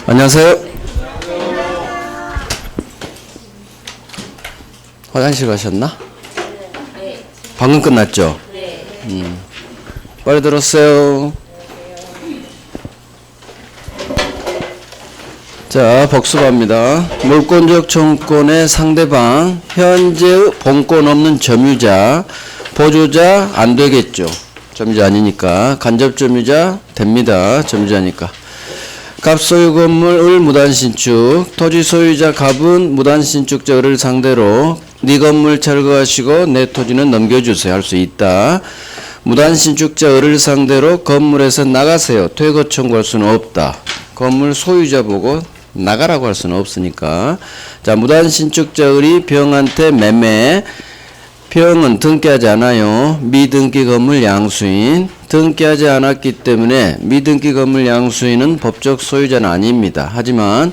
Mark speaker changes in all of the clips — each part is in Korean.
Speaker 1: 안녕하세요. 화장실 가셨나?
Speaker 2: 네.
Speaker 1: 방금 끝났죠?
Speaker 2: 네.
Speaker 1: 빨리 들었어요. 자, 복습합니다. 물권적 청구권의 상대방, 현재의 본권 없는 점유자, 보조자 안 되겠죠. 점유자 아니니까. 간접 점유자 됩니다. 점유자니까. 갑 소유 건물을 무단신축, 토지 소유자 갑은 무단신축자를 상대로 네 건물 철거하시고 내 토지는 넘겨주세요 할 수 있다. 무단신축자를 상대로 건물에서 나가세요. 퇴거 청구할 수는 없다. 건물 소유자 보고 나가라고 할 수는 없으니까. 자, 무단신축자의 병한테 매매. 병은 등기하지 않아요. 미등기 건물 양수인. 등기하지 않았기 때문에 미등기 건물 양수인은 법적 소유자는 아닙니다. 하지만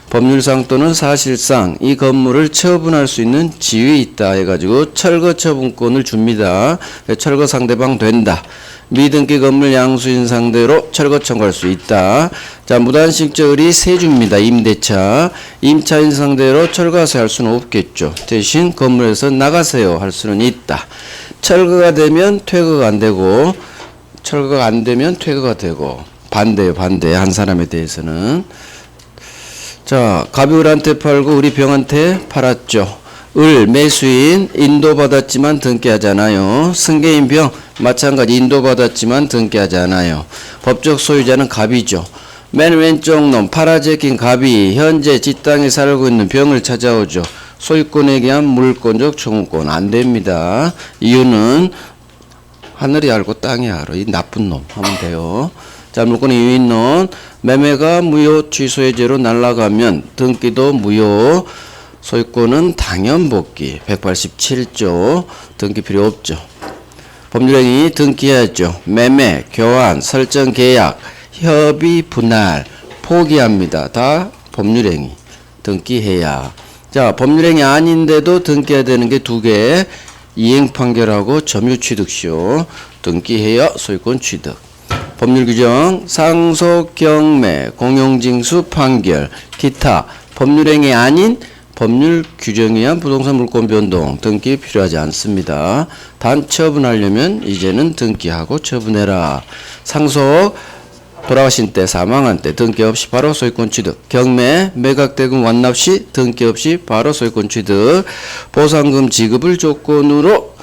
Speaker 1: 법률상 또는 사실상 이 건물을 처분할 수 있는 지위 있다 해가지고 철거 처분권을 줍니다. 철거 상대방 된다. 미등기 건물 양수인 상대로 철거 청구할 수 있다. 자, 무단신축자의 세주입니다. 임대차. 임차인 상대로 철거하세요 할 수는 없겠죠. 대신 건물에서 나가세요 할 수는 있다. 철거가 되면 퇴거가 안 되고, 철거가 안 되면 퇴거가 되고, 반대요, 반대. 한 사람에 대해서는. 자, 갑이 을한테 팔고 우리 병한테 팔았죠. 을 매수인 인도받았지만 등기하지 않아요. 승계인 병 마찬가지 인도받았지만 등기하지 않아요. 법적 소유자는 갑이죠. 맨 왼쪽 놈 파라제낀 갑이 현재 지 땅에 살고 있는 병을 찾아오죠. 소유권에 대한 물권적 청구권 안 됩니다. 이유는 하늘이 알고 땅이 알아. 이 나쁜 놈 하면 돼요. 자, 물권의 유인론 매매가 무효 취소의 죄로 날아가면 등기도 무효. 소유권은 당연복귀 187조 등기 필요 없죠. 법률행위 등기해야죠. 매매, 교환, 설정 계약, 협의, 분할, 포기합니다. 다 법률행위 등기해야. 자, 법률행위 아닌데도 등기해야 되는 게 두 개. 이행 판결하고 점유취득시효 등기해야 소유권 취득. 법률 규정 상속, 경매, 공용징수, 판결, 기타 법률행위 아닌 법률 규정에 의한 부동산 물권 변동 등기 필요하지 않습니다. 단 처분하려면 이제는 등기하고 처분해라. 상속 돌아가신 때 사망한 때 등기 없이 바로 소유권 취득. 경매 매각대금 완납 시 등기 없이 바로 소유권 취득. 보상금 지급을 조건으로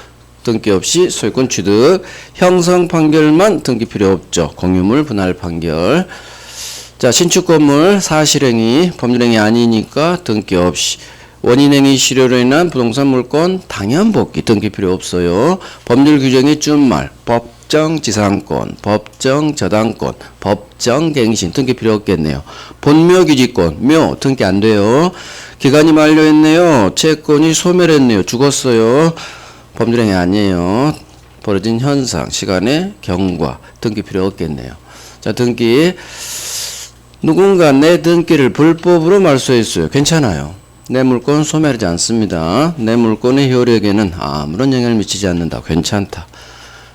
Speaker 1: 등기 없이 소유권 취득. 형성 판결만 등기 필요 없죠. 공유물 분할 판결. 자, 신축 건물 사실행위 법률행위 아니니까 등기 없이. 원인행위 실효로 인한 부동산 물권 당연복귀 등기 필요 없어요. 법률 규정의 준말 법정 지상권, 법정 저당권, 법정 갱신 등기 필요 없겠네요. 본묘 기지권, 묘 등기 안 돼요. 기간이 만료했네요. 채권이 소멸했네요. 죽었어요. 법률행위 아니에요. 벌어진 현상, 시간의 경과 등기 필요 없겠네요. 자, 등기 누군가 내 등기를 불법으로 말소했어요. 괜찮아요. 내 물권 소멸하지 않습니다. 내 물권의 효력에는 아무런 영향을 미치지 않는다. 괜찮다.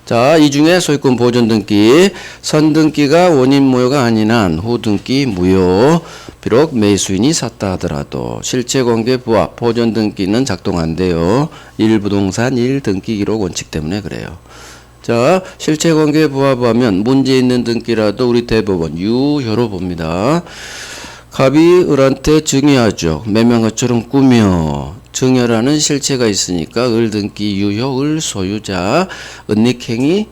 Speaker 1: 자, 이 중에 소유권 보존 등기, 선등기가 원인 무효가 아닌 한 후등기 무효. 비록 매수인이 샀다 하더라도 실체관계 부합 보존 등기는 작동 안 돼요. 1부동산 1등기 기록 원칙 때문에 그래요. 자, 실체관계 부합하면 문제 있는 등기라도 우리 대법원 유효로 봅니다. 갑이 을한테 증여하죠. 매매한 것처럼 꾸며. 증여라는 실체가 있으니까 을 등기 유효, 을 소유자, 은닉행위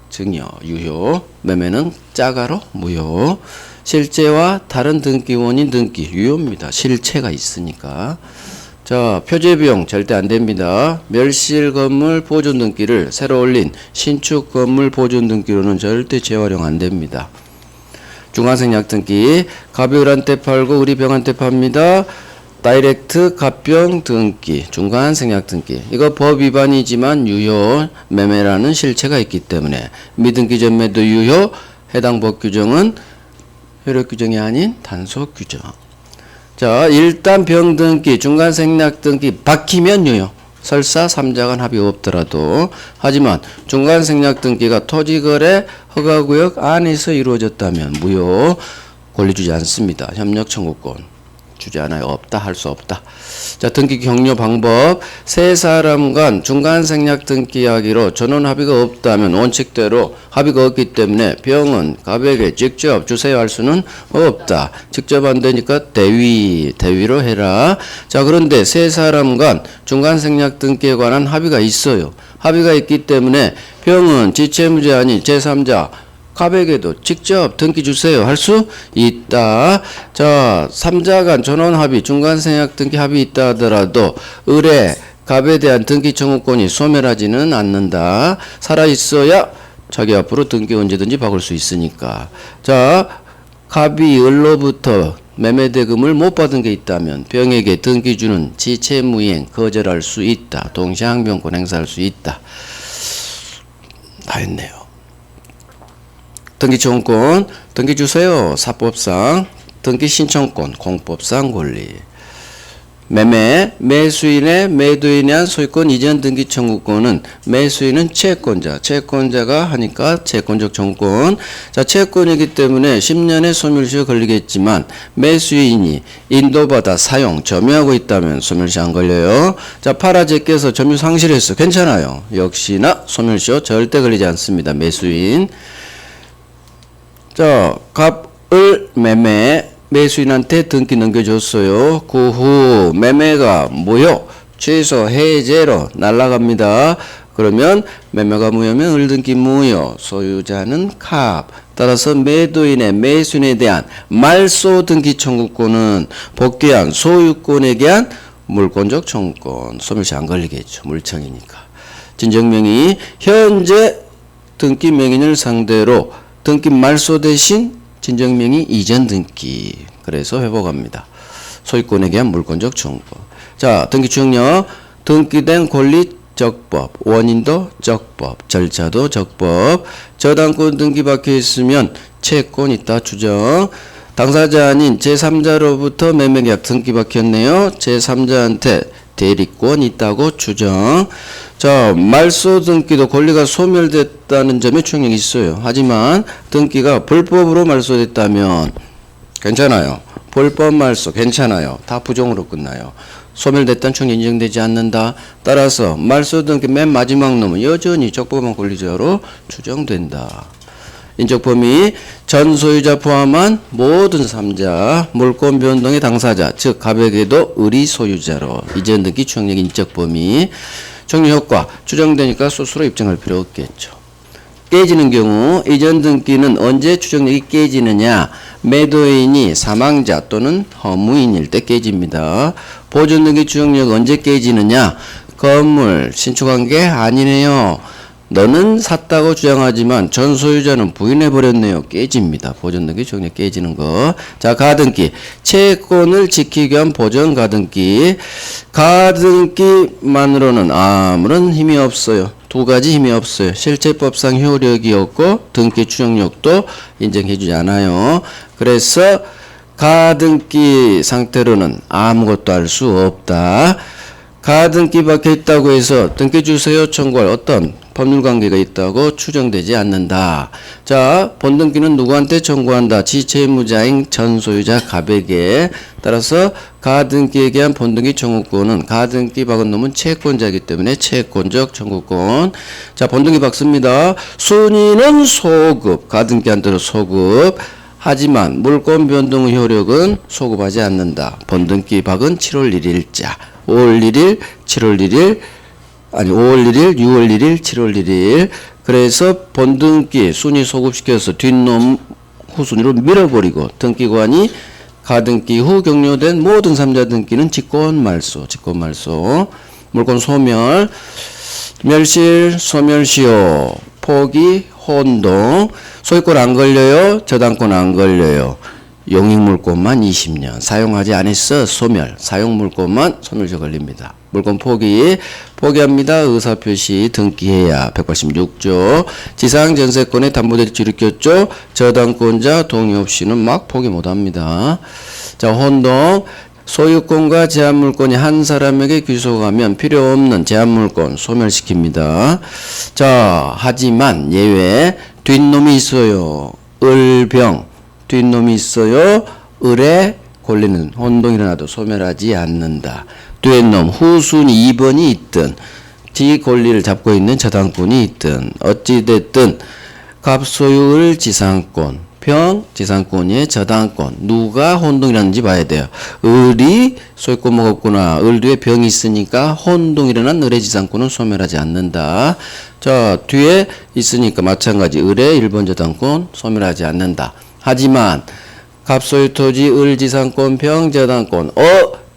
Speaker 1: 증여 유효, 매매는 짜가로 무효. 실제와 다른 등기 원인 등기 유효입니다. 실체가 있으니까. 자, 표제비용 절대 안 됩니다. 멸실 건물 보존 등기를 새로 올린 신축 건물 보존 등기로는 절대 재활용 안 됩니다. 중간생 약등기 갑이 을한테 팔고 우리 병한테 팝니다. 다이렉트 갑병 등기 중간생 약등기 이거 법 위반이지만 유효. 매매라는 실체가 있기 때문에 미등기 전매도 유효. 해당 법 규정은 효력 규정이 아닌 단속 규정. 자, 일단 병 등기 중간생 약등기 박히면 유효. 설사 3자간 합의 없더라도. 하지만 중간생략 등기가 토지거래 허가구역 안에서 이루어졌다면 무효. 권리 주지 않습니다. 협력 청구권 주지 않아요. 없다. 할 수 없다. 자, 등기 격려 방법. 세 사람 간 중간 생략 등기하기로 전원 합의가 없다면 원칙대로 합의가 없기 때문에 병은 갑에게 직접 주세요 할 수는 없다. 직접 안 되니까 대위로 해라. 자, 그런데 세 사람 간 중간 생략 등기에 관한 합의가 있어요. 합의가 있기 때문에 병은 지체무죄 아닌 제3자 갑에게도 직접 등기 주세요 할 수 있다. 자, 3자 간 전원 합의, 중간 생략 등기 합의 있다 하더라도 의뢰 갑에 대한 등기 청구권이 소멸하지는 않는다. 살아 있어야 자기 앞으로 등기 언제든지 바꿀 수 있으니까. 자, 갑이 을로부터 매매대금을 못 받은 게 있다면 병에게 등기 주는 지체무이행 거절할 수 있다. 동시항변권 행사할 수 있다. 다 했네요. 등기 청구권, 등기 주세요. 사법상, 등기 신청권, 공법상 권리. 매매, 매수인의 매도인에 한 소유권 이전 등기 청구권은 매수인은 채권자가 하니까 채권적 청구권. 자, 채권이기 때문에 10년의 소멸시효 걸리겠지만 매수인이 인도받아 사용, 점유하고 있다면 소멸시 안 걸려요. 자, 팔아 제껴서 점유 상실했어. 괜찮아요. 역시나 소멸시효 절대 걸리지 않습니다. 매수인. 자, 갑을 매수인한테 등기 넘겨줬어요. 그 후 매매가 무효, 취소, 해제로 날라갑니다. 그러면 매매가 무효면 을등기 무효, 소유자는 갑. 따라서 매도인의 매수인에 대한 말소 등기 청구권은 복귀한 소유권에 대한 물권적 청구권, 소멸시 안 걸리겠죠. 물청이니까. 진정명의, 현재 등기 명인을 상대로 등기 말소 대신 진정명의 이전 등기. 그래서 회복합니다. 소유권에 대한 물권적 청구권. 자, 등기 추정력. 등기된 권리 적법, 원인도 적법, 절차도 적법. 저당권 등기 박혀 있으면 채권 있다 추정. 당사자 아닌 제3자로부터 매매계약 등기 박혔네요. 제3자한테 대리권 있다고 추정. 자, 말소 등기도 권리가 소멸됐다는 점에 추정력이 있어요. 하지만 등기가 불법으로 말소됐다면 괜찮아요. 불법 말소 괜찮아요. 다 부정으로 끝나요. 소멸됐다는 추정이 인정되지 않는다. 따라서 말소 등기 맨 마지막 놈은 여전히 적법한 권리자로 추정된다. 인적 범위, 전 소유자 포함한 모든 3자, 물권 변동의 당사자, 즉 갑에게도 을이 소유자로 이전 등기 추정력 인적 범위, 정리 효과 추정되니까 스스로 입증할 필요 없겠죠. 깨지는 경우 이전 등기는 언제 추정력이 깨지느냐? 매도인이 사망자 또는 허무인일 때 깨집니다. 보존 등기 추정력 언제 깨지느냐? 건물 신축한 게 아니네요. 너는 샀다고 주장하지만 전 소유자는 부인해버렸네요. 깨집니다. 보존 등기 추정력 깨지는 거. 자, 가등기. 채권을 지키기 위한 보존 가등기. 가등기만으로는 아무런 힘이 없어요. 두 가지 힘이 없어요. 실체법상 효력이 없고 등기 추정력도 인정해주지 않아요. 그래서 가등기 상태로는 아무것도 할 수 없다. 가등기 박혀 있다고 해서 등기 주세요 청구할 어떤 법률관계가 있다고 추정되지 않는다. 자, 본등기는 누구한테 청구한다? 지채무자인 전소유자 갑에게. 따라서 가등기에 대한 본등기 청구권은 가등기 박은 놈은 채권자이기 때문에 채권적 청구권. 자, 본등기 박습니다. 순위는 소급, 가등기한테도 소급. 하지만 물권 변동 효력은 소급하지 않는다. 본등기 박은 7월 1일자. 5월 1일, 7월 1일, 5월 1일, 6월 1일, 7월 1일. 그래서 본등기 순위 소급시켜서 뒷놈 후순위로 밀어버리고 등기관이 가등기 후 격려된 모든 3자 등기는 직권말소. 물권 소멸, 멸실, 소멸시효, 포기, 혼동. 소유권 안 걸려요. 저당권 안 걸려요. 용익물권만 20년. 사용하지 않았어. 소멸. 사용물권만 소멸시 걸립니다. 물권 포기합니다. 의사표시 등기해야 186조. 지상전세권에 담보대출 일으켰죠. 저당권자 동의 없이는 막 포기 못합니다. 자, 혼동. 소유권과 제한물권이 한 사람에게 귀속하면 필요 없는 제한물권 소멸시킵니다. 자, 하지만 예외 뒷놈이 있어요. 을병. 뒷놈이 있어요. 을에 권리는 혼동이 일어나도 소멸하지 않는다. 뒤에 놈 후순 2번이 있든 뒤 권리를 잡고 있는 저당권이 있든 어찌됐든 갑소유을 지상권 평 지상권의 저당권 누가 혼동이라는지 봐야 돼요. 을이 소유권 먹었구나. 을 뒤에 병이 있으니까 혼동 일어난 을의 지상권은 소멸하지 않는다. 자 뒤에 있으니까 마찬가지 을의 1번 저당권 소멸하지 않는다. 하지만 갑소유 토지 을 지상권 병 저당권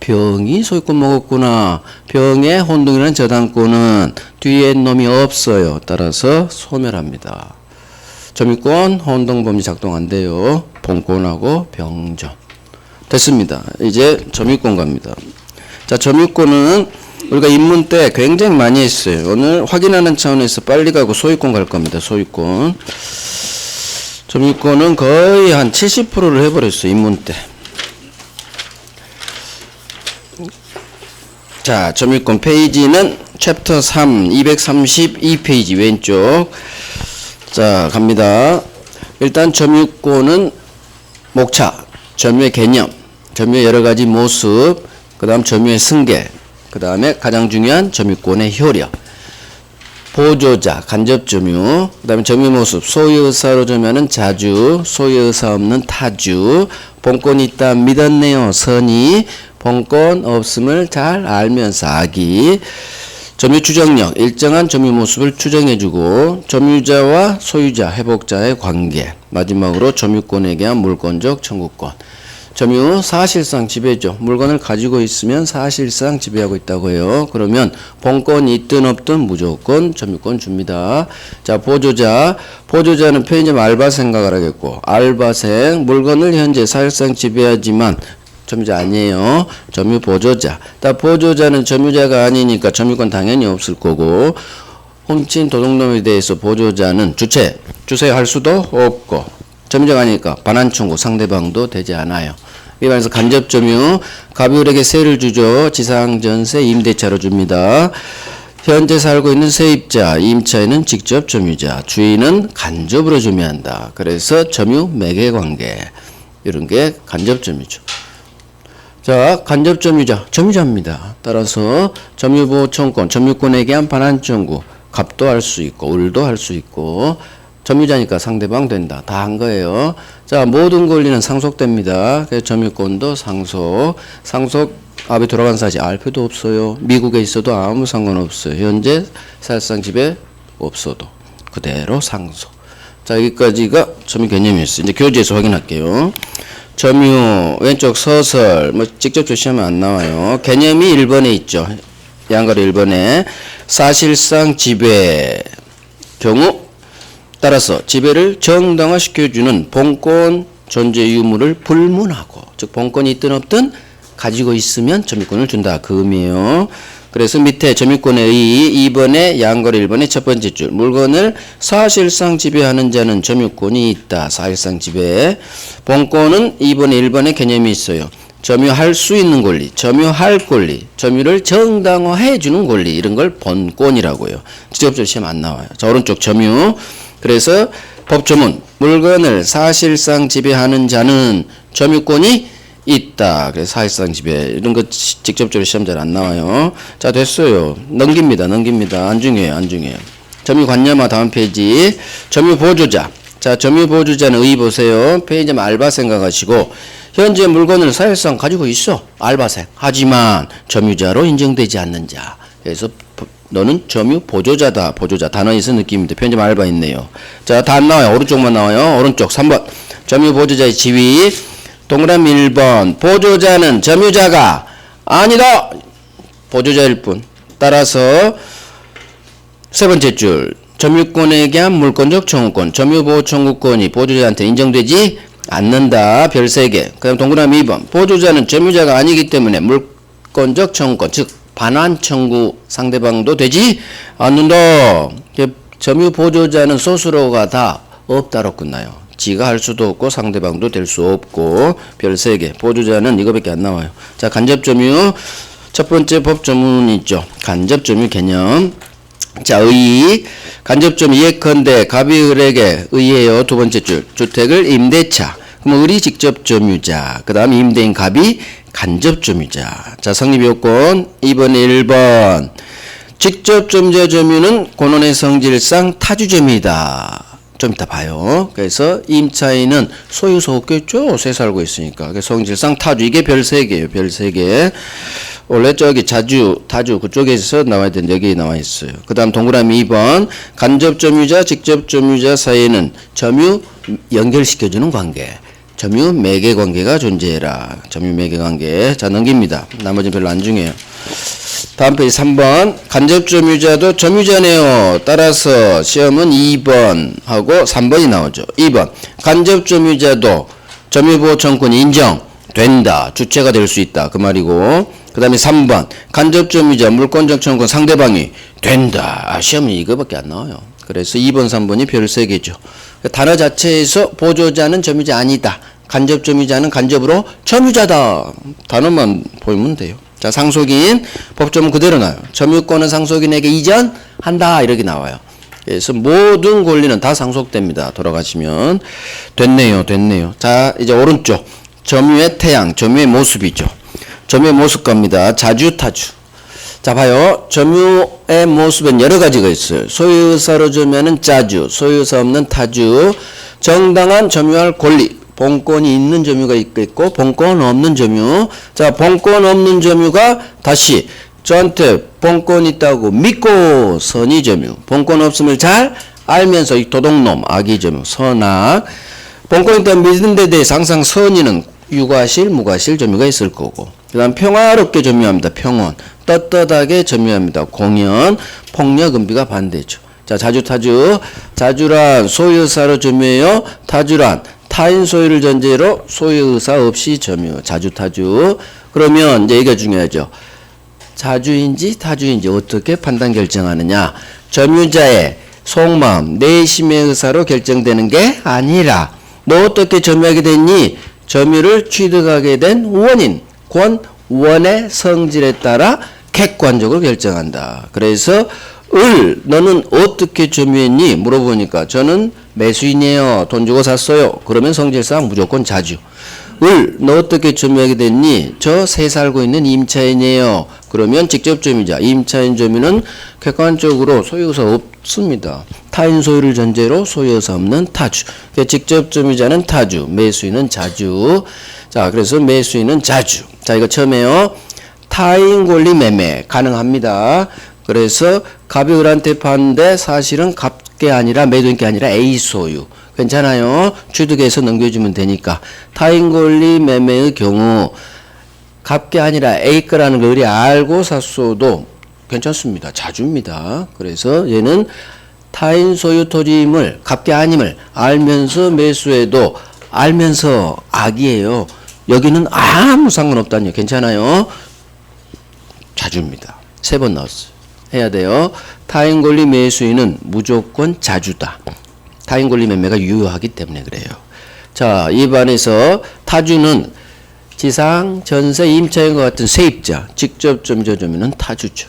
Speaker 1: 병이 소유권 먹었구나. 병의 혼동이라는 저당권은 뒤에 놈이 없어요. 따라서 소멸합니다. 점유권 혼동범위 작동 안 돼요. 본권하고 병전. 됐습니다. 이제 점유권 갑니다. 자, 점유권은 우리가 입문 때 굉장히 많이 했어요. 오늘 확인하는 차원에서 빨리 가고 소유권 갈 겁니다. 소유권. 점유권은 거의 한 70%를 해버렸어요. 입문 때. 자, 점유권 페이지는 챕터 3, 232페이지 왼쪽. 자, 갑니다. 일단 점유권은 목차, 점유의 개념, 점유의 여러 가지 모습, 그 다음 점유의 승계, 그 다음에 가장 중요한 점유권의 효력, 보조자, 간접점유, 그 다음에 점유 모습, 소유의사로 점유하는 자주, 소유의사 없는 타주, 본권이 있다 믿었네요. 선이, 본권 없음을 잘 알면서 아기, 점유 추정력, 일정한 점유 모습을 추정해주고 점유자와 소유자, 회복자의 관계, 마지막으로 점유권에 대한 물권적 청구권. 점유 사실상 지배죠. 물건을 가지고 있으면 사실상 지배하고 있다고 해요. 그러면 본권이 있든 없든 무조건 점유권 줍니다. 자, 보조자. 보조자는 편의점 알바 생각을 하겠고 알바생, 물건을 현재 사실상 지배하지만 점유자 아니에요. 점유 보조자. 보조자는 점유자가 아니니까 점유권 당연히 없을 거고 훔친 도둑놈에 대해서 보조자는 주세요 할 수도 없고 점유자가 아니니까 반환 청구 상대방도 되지 않아요. 이 말에서 간접 점유 갑을에게 세를 주죠. 지상 전세 임대차로 줍니다. 현재 살고 있는 세입자, 임차인은 직접 점유자, 주인은 간접으로 점유한다. 그래서 점유 매개 관계 이런 게 간접 점유죠. 자, 간접 점유자, 점유자입니다. 따라서 점유보호청권, 점유권에 대한 반환 청구, 갑도 할 수 있고, 을도 할 수 있고, 점유자니까 상대방 된다. 다 한 거예요. 자, 모든 권리는 상속됩니다. 그래서 점유권도 상속, 압이 돌아간 사실 알 필요도 없어요. 미국에 있어도 아무 상관없어요. 현재 사실상 집에 없어도 그대로 상속. 자, 여기까지가 점유 개념이었어요. 이제 교재에서 확인할게요. 점유 왼쪽 서설 뭐 직접 조시하면 안 나와요. 개념이 1번에 있죠. 양가로 1번에 사실상 지배 경우 따라서 지배를 정당화시켜주는 본권 존재 유무를 불문하고 즉 본권이 있든 없든 가지고 있으면 점유권을 준다. 그 의미예요. 그래서 밑에 점유권의 의의 2번에 양거래 1번의 첫 번째 줄 물건을 사실상 지배하는 자는 점유권이 있다. 사실상 지배. 본권은 2번에 1번의 개념이 있어요. 점유할 수 있는 권리, 점유할 권리, 점유를 정당화해 주는 권리 이런 걸 본권이라고요. 직접적으로 시험 안 나와요. 자, 오른쪽 점유. 그래서 법조문 물건을 사실상 지배하는 자는 점유권이 있다. 그래서 사실상 지배 이런 거 직접적으로 시험 잘 안 나와요. 자, 됐어요. 넘깁니다. 안 중요해요. 점유 관념화 다음 페이지. 점유 보조자. 자, 점유 보조자는 의 보세요. 페이지만 알바 생각하시고 현재 물건을 사실상 가지고 있어. 알바생. 하지만 점유자로 인정되지 않는 자. 그래서 너는 점유 보조자다. 보조자. 단어에서 느낌인데 편집 알바 있네요. 자, 다 안 나와요. 오른쪽만 나와요. 오른쪽 3번. 점유 보조자의 지위. 동그라미 1번. 보조자는 점유자가 아니다. 보조자일 뿐. 따라서 세 번째 줄. 점유권에 대한 물권적 청구권. 점유보호 청구권이 보조자한테 인정되지 않는다. 별 3개. 그다음 동그라미 2번. 보조자는 점유자가 아니기 때문에 물권적 청구권. 즉 반환 청구 상대방도 되지 않는다. 점유 보조자는 스스로가 다 없다로 끝나요. 지가 할 수도 없고 상대방도 될 수 없고 별 3개. 보조자는 이거밖에 안 나와요. 자, 간접점유 첫 번째 법조문 있죠. 간접점유 개념. 자, 의 간접점유 예컨대 갑이 을에게 의해요. 두 번째 줄 주택을 임대차 그럼 을이 직접 점유자. 그 다음 임대인 갑이 간접 점유자. 자, 성립요건 2번, 1번. 직접 점유자 점유는 권원의 성질상 타주점이다. 좀 이따 봐요. 그래서 임차인은 소유소 없겠죠? 세 살고 있으니까. 그래서 성질상 타주. 이게 별 3개예요. 별 3개. 원래 저기 타주 그쪽에서 나와야 되는데 여기 나와 있어요. 그 다음 동그라미 2번. 간접 점유자, 직접 점유자 사이에는 점유 연결시켜주는 관계. 점유 매개 관계가 존재해라. 점유 매개 관계. 자, 넘깁니다. 나머지는 별로 안 중요해요. 다음 페이지 3번. 간접 점유자도 점유자네요. 따라서 시험은 2번 하고 3번이 나오죠. 2번. 간접 점유자도 점유보호 청구권이 인정된다. 주체가 될 수 있다. 그 말이고. 그 다음에 3번. 간접 점유자 물권적 청구권 상대방이 된다. 시험은 이거밖에 안 나와요. 그래서 2번, 3번이 별 3개죠. 단어 자체에서 보조자는 점유자 아니다. 간접 점유자는 간접으로 점유자다. 단어만 보면 돼요. 자, 상속인 법조문 그대로 나와요. 점유권은 상속인에게 이전한다. 이렇게 나와요. 그래서 모든 권리는 다 상속됩니다. 돌아가시면. 됐네요. 자, 이제 오른쪽. 점유의 태양, 점유의 모습이죠. 점유의 모습 갑니다. 자주, 타주. 자, 봐요. 점유의 모습은 여러 가지가 있어요. 소유의사로 점유하는 자주, 소유의사 없는 타주, 정당한 점유할 권리, 본권이 있는 점유가 있고 본권 없는 점유. 자, 본권 없는 점유가 다시 저한테 본권 있다고 믿고 선의 점유, 본권 없음을 잘 알면서 이 도둑놈, 악의 점유, 선악. 본권 있다고 믿는 데 대해서 항상 선의는 유과실, 무과실 점유가 있을 거고. 그 다음 평화롭게 점유합니다. 평온. 떳떳하게 점유합니다. 공연, 폭력, 은비가 반대죠. 자, 자주, 타주. 자주란 소유의사로 점유해요. 타주란 타인 소유를 전제로 소유의사 없이 점유. 자주, 타주. 그러면 이제 이게 중요하죠. 자주인지 타주인지 어떻게 판단 결정하느냐. 점유자의 속마음, 내심의 의사로 결정되는 게 아니라 너 어떻게 점유하게 됐니? 점유를 취득하게 된 원인, 원의 성질에 따라 객관적으로 결정한다. 그래서 너는 어떻게 점유했니? 물어보니까 저는 매수인이에요. 돈 주고 샀어요. 그러면 성질상 무조건 자주. 너 어떻게 점유하게 됐니? 저 새 살고 있는 임차인이에요. 그러면 직접 점유자. 임차인 점유는 객관적으로 소유의사 없습니다. 타인 소유를 전제로 소유의사 없는 타주. 직접 점유자는 타주, 매수인은 자주. 자, 그래서 매수인은 자주. 자, 이거 처음에요. 타인 권리 매매 가능합니다. 그래서 갑이 을한테 파는데 사실은 갑게 아니라 매도인게 아니라 A 소유. 괜찮아요. 취득해서 넘겨주면 되니까. 타인 권리 매매의 경우 갑게 아니라 A 거라는 걸 알고 샀어도 괜찮습니다. 자주입니다. 그래서 얘는 타인 소유 토지임을 갑게 아님을 알면서 매수해도 알면서 악이에요. 여기는 아무 상관없다니요. 괜찮아요. 자주입니다. 3번 나왔어요. 해야 돼요. 타인 권리 매수인은 무조건 자주다. 타인 권리 매매가 유효하기 때문에 그래요. 자, 2번에서 타주는 지상, 전세, 임차인과 같은 세입자, 직접 점유자 점유는 타주죠.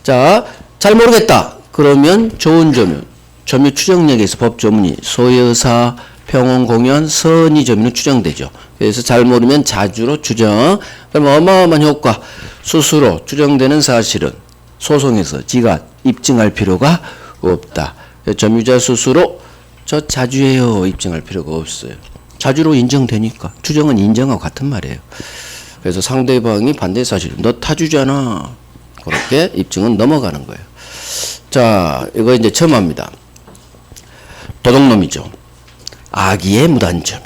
Speaker 1: 자, 잘 모르겠다. 그러면 좋은 점유, 점유 추정력에서 법조문이 소유의사, 평온, 공연, 선의 점유는 추정되죠. 그래서 잘 모르면 자주로 추정. 그럼 어마어마한 효과. 스스로 추정되는 사실은 소송에서 지가 입증할 필요가 없다. 점유자 스스로 저 자주예요 입증할 필요가 없어요. 자주로 인정되니까. 추정은 인정하고 같은 말이에요. 그래서 상대방이 반대 사실, 너 타주잖아. 그렇게 입증은 넘어가는 거예요. 자, 이거 이제 처음 합니다. 도둑놈이죠. 악의의 무단점유.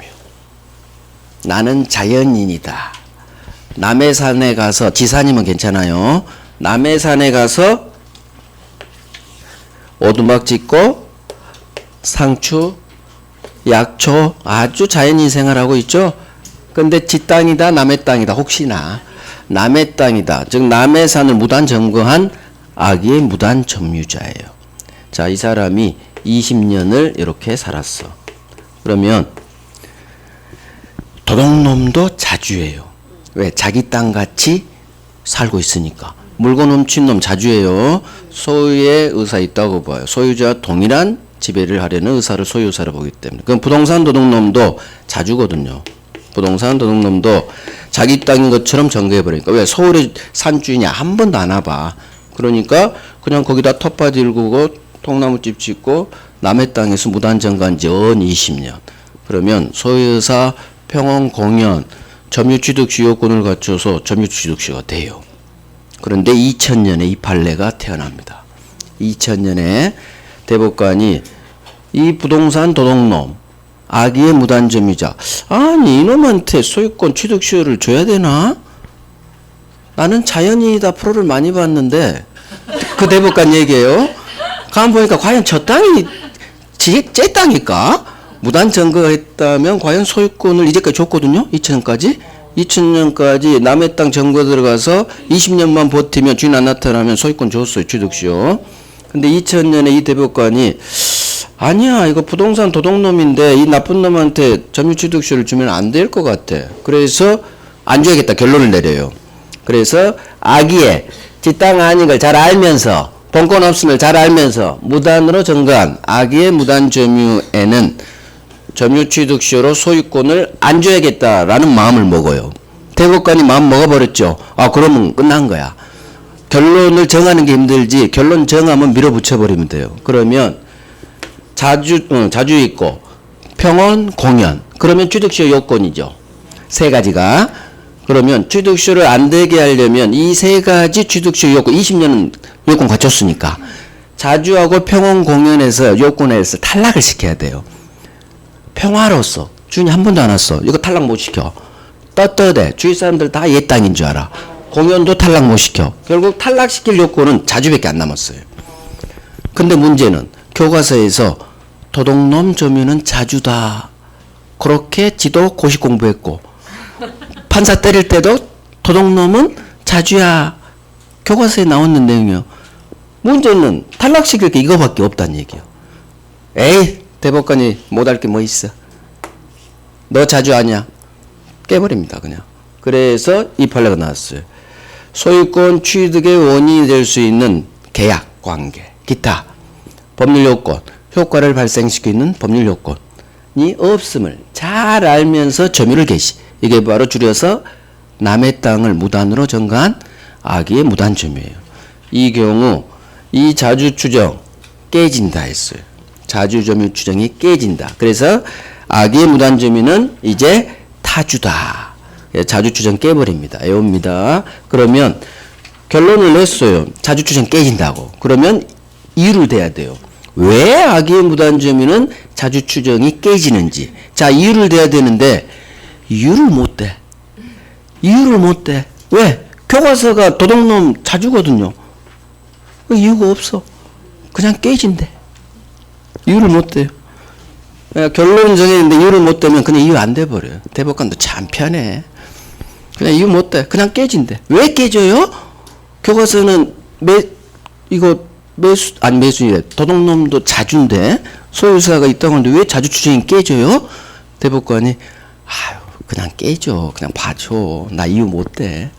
Speaker 1: 나는 자연인이다. 남의 산에 가서, 지산이면 괜찮아요. 남의 산에 가서 오두막 짓고 상추, 약초 아주 자연인 생활하고 있죠. 근데 지 땅이다 남의 땅이다 혹시나 남의 땅이다 즉 남의 산을 무단 점거한 악의의 무단 점유자예요. 자, 이 사람이 20년을 이렇게 살았어. 그러면 도둑놈도 자주예요. 왜? 자기 땅같이 살고 있으니까. 물건 훔친 놈 자주예요. 소유의 의사 있다고 봐요. 소유자와 동일한 지배를 하려는 의사를 소유사로 보기 때문에. 그럼 부동산 도둑놈도 자주거든요. 부동산 도둑놈도 자기 땅인 것처럼 전개해버리니까. 왜? 서울의 산주인이 한 번도 안 와봐. 그러니까 그냥 거기다 텃밭 일구고 통나무집 짓고 남의 땅에서 무단정거한 지 연 20년. 그러면 소유사 평원 공연 점유취득시 요건을 갖춰서 점유취득시가 돼요. 그런데 2000년에 이 판례가 태어납니다. 2000년에 대법관이 이 부동산 도둑놈 악의의 무단점유자, 아니 이놈한테 소유권 취득시효를 줘야 되나? 나는 자연인이다 프로를 많이 봤는데 그 대법관 얘기예요. 가만 보니까 과연 저 땅이 제 땅일까? 무단 점거했다면 과연 소유권을 이제까지 줬거든요. 2000년까지 남의 땅 점거 들어가서 20년만 버티면 주인 안 나타나면 소유권 줬어요. 취득시효. 근데 2000년에 이 대법관이 아니야 이거 부동산 도둑놈인데 이 나쁜 놈한테 점유취득시효를 주면 안 될 것 같아. 그래서 안 줘야겠다 결론을 내려요. 그래서 악의에 지 땅 아닌 걸 잘 알면서 본권 없음을 잘 알면서 무단으로 점거한 악의의 무단 점유에는 점유취득시효로 소유권을 안 줘야겠다라는 마음을 먹어요. 대법관이 마음 먹어버렸죠. 아 그러면 끝난 거야. 결론을 정하는 게 힘들지 결론 정하면 밀어붙여버리면 돼요. 그러면 자주 있고 평원 공연 그러면 취득시효 요건이죠. 세 가지가. 그러면 취득시효를 안 되게 하려면 이 세 가지 취득시효 요건 20년은 요건 갖췄으니까 자주하고 평원 공연에서 요건에서 탈락을 시켜야 돼요. 평화로서 주인이 한 번도 안 왔어. 이거 탈락 못 시켜. 떳떳해. 주위 사람들 다 얘 땅인 줄 알아. 공연도 탈락 못 시켜. 결국 탈락시킬 요건은 자주밖에 안 남았어요. 근데 문제는 교과서에서 도둑놈 점유는 자주다. 그렇게 지도 고시 공부했고 판사 때릴 때도 도둑놈은 자주야. 교과서에 나오는 내용이요. 문제는 탈락시킬 게 이거밖에 없다는 얘기요. 에이 대법관이 못할 게 뭐 있어. 너 자주 아냐. 깨버립니다 그냥. 그래서 이 판례가 나왔어요. 소유권 취득의 원인이 될 수 있는 계약, 관계, 기타 법률 요건, 효과를 발생시키는 법률 요건이 없음을 잘 알면서 점유를 개시. 이게 바로 줄여서 남의 땅을 무단으로 점거한 악의의 무단 점유예요. 이 경우 이 자주 추정 깨진다 했어요. 자주 점유 추정이 깨진다. 그래서 악의의 무단 점유는 이제 타주다. 자주 추정 깨버립니다. 애옵니다. 그러면 결론을 냈어요. 자주 추정 깨진다고. 그러면 이유를 대야 돼요. 왜 악의의 무단 점유는 자주 추정이 깨지는지. 자, 이유를 대야 되는데 이유를 못 대. 이유를 못 대. 왜? 교과서가 도둑놈 자주거든요. 이유가 없어. 그냥 깨진대. 이유를 못 대요. 결론 정했는데 이유를 못 대면 그냥 이유 안 돼버려요. 대법관도 참 편해. 그냥 이유 못 대. 그냥 깨진대. 왜 깨져요? 교과서는 매수이래. 도둑놈도 자주인데 소유사가 있다고 하는데 왜 자주 추정이 깨져요? 대법관이 아유 그냥 깨져. 그냥 봐줘. 나 이유 못 대.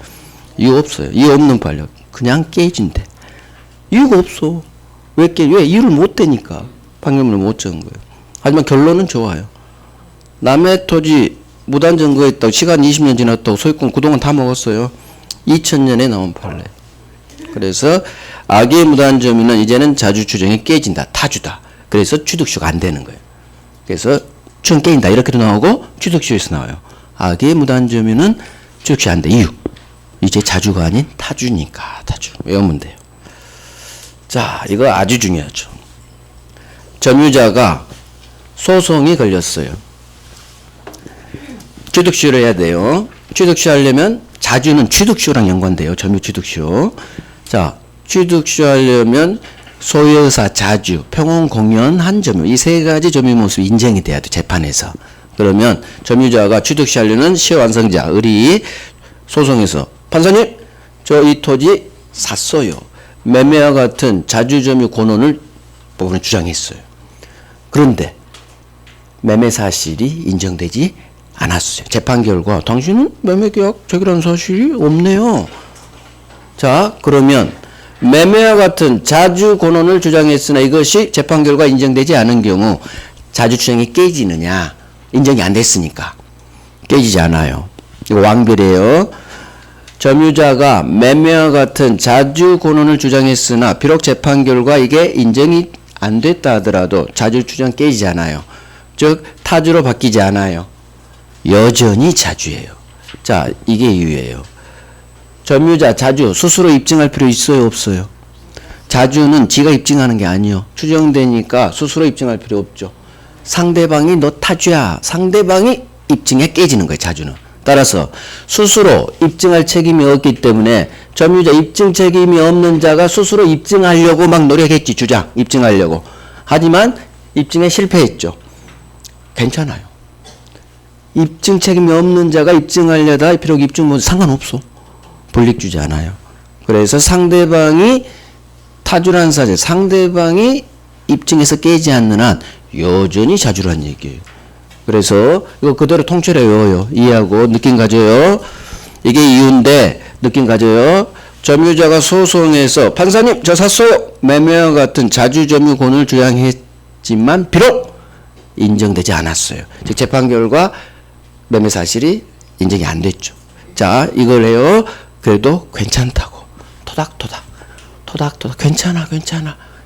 Speaker 1: 이유 없어요. 이유 없는 판례. 그냥 깨진대. 이유가 없어. 왜 이유를 못 대니까. 판결문을 못 적은 거예요. 하지만 결론은 좋아요. 남의 토지 무단 점거했다고 시간 20년 지났다고 소유권 그동안 다 먹었어요. 2000년에 나온 판례. 그래서 악의 무단 점유는 이제는 자주 추정이 깨진다. 타주다. 그래서 취득시효가 안 되는 거예요. 그래서 추정 깨진다. 이렇게도 나오고 취득시효에서 나와요. 악의 무단 점유는 취득시효 안 돼. 이유. 이제 자주가 아닌 타주니까. 타주. 외우면 돼요. 자, 이거 아주 중요하죠. 점유자가 소송이 걸렸어요. 취득시효를 해야 돼요. 취득시효 하려면 자주는 취득시효랑 연관돼요. 점유취득시효. 자, 취득시효 하려면 소유사, 자주, 평온, 공연, 한점유 이 세 가지 점유 모습이 인정이 돼야 돼. 재판에서. 그러면 점유자가 취득시효 하려는 시효 완성자, 을이 소송에서 판사님 저 이 토지 샀어요. 매매와 같은 자주점유 권한을 법원에 주장했어요. 그런데 매매 사실이 인정되지 않았어요. 재판 결과 당신은 매매 계약 체결한 사실이 없네요. 자, 그러면 매매와 같은 자주 권한을 주장했으나 이것이 재판 결과 인정되지 않은 경우 자주 주장이 깨지느냐? 인정이 안 됐으니까 깨지지 않아요. 이거 완결이에요. 점유자가 매매와 같은 자주 권한을 주장했으나 비록 재판 결과 이게 인정이 안 됐다 하더라도 자주 주장 깨지지 않아요. 즉 타주로 바뀌지 않아요. 여전히 자주예요. 자, 이게 이유예요. 점유자 자주 스스로 입증할 필요 있어요, 없어요? 자주는 지가 입증하는 게 아니에요. 추정되니까 스스로 입증할 필요 없죠. 상대방이 너 타주야. 상대방이 입증에 깨지는 거예요, 자주는. 따라서 스스로 입증할 책임이 없기 때문에 점유자 입증 책임이 없는 자가 스스로 입증하려고 막 노력했지, 주장 입증하려고. 하지만 입증에 실패했죠. 괜찮아요. 입증 책임이 없는 자가 입증하려다 비록 입증 뭐 상관없어. 불이익 주지 않아요. 그래서 상대방이 타주라는 사실, 상대방이 입증해서 깨지 않는 한 여전히 자주란 얘기예요. 그래서 이거 그대로 통째로 외워요. 이해하고 느낌 가져요. 이게 이유인데 느낌 가져요. 점유자가 소송에서 판사님 저 샀어요. 매매와 같은 자주 점유 권을 주장했지만 비록 인정되지 않았어요. 즉 재판 결과 매매 사실이 인정이 안 됐죠. 자, 이걸 해요. 그래도 괜찮다고. 토닥토닥. 토닥토닥. 괜찮아.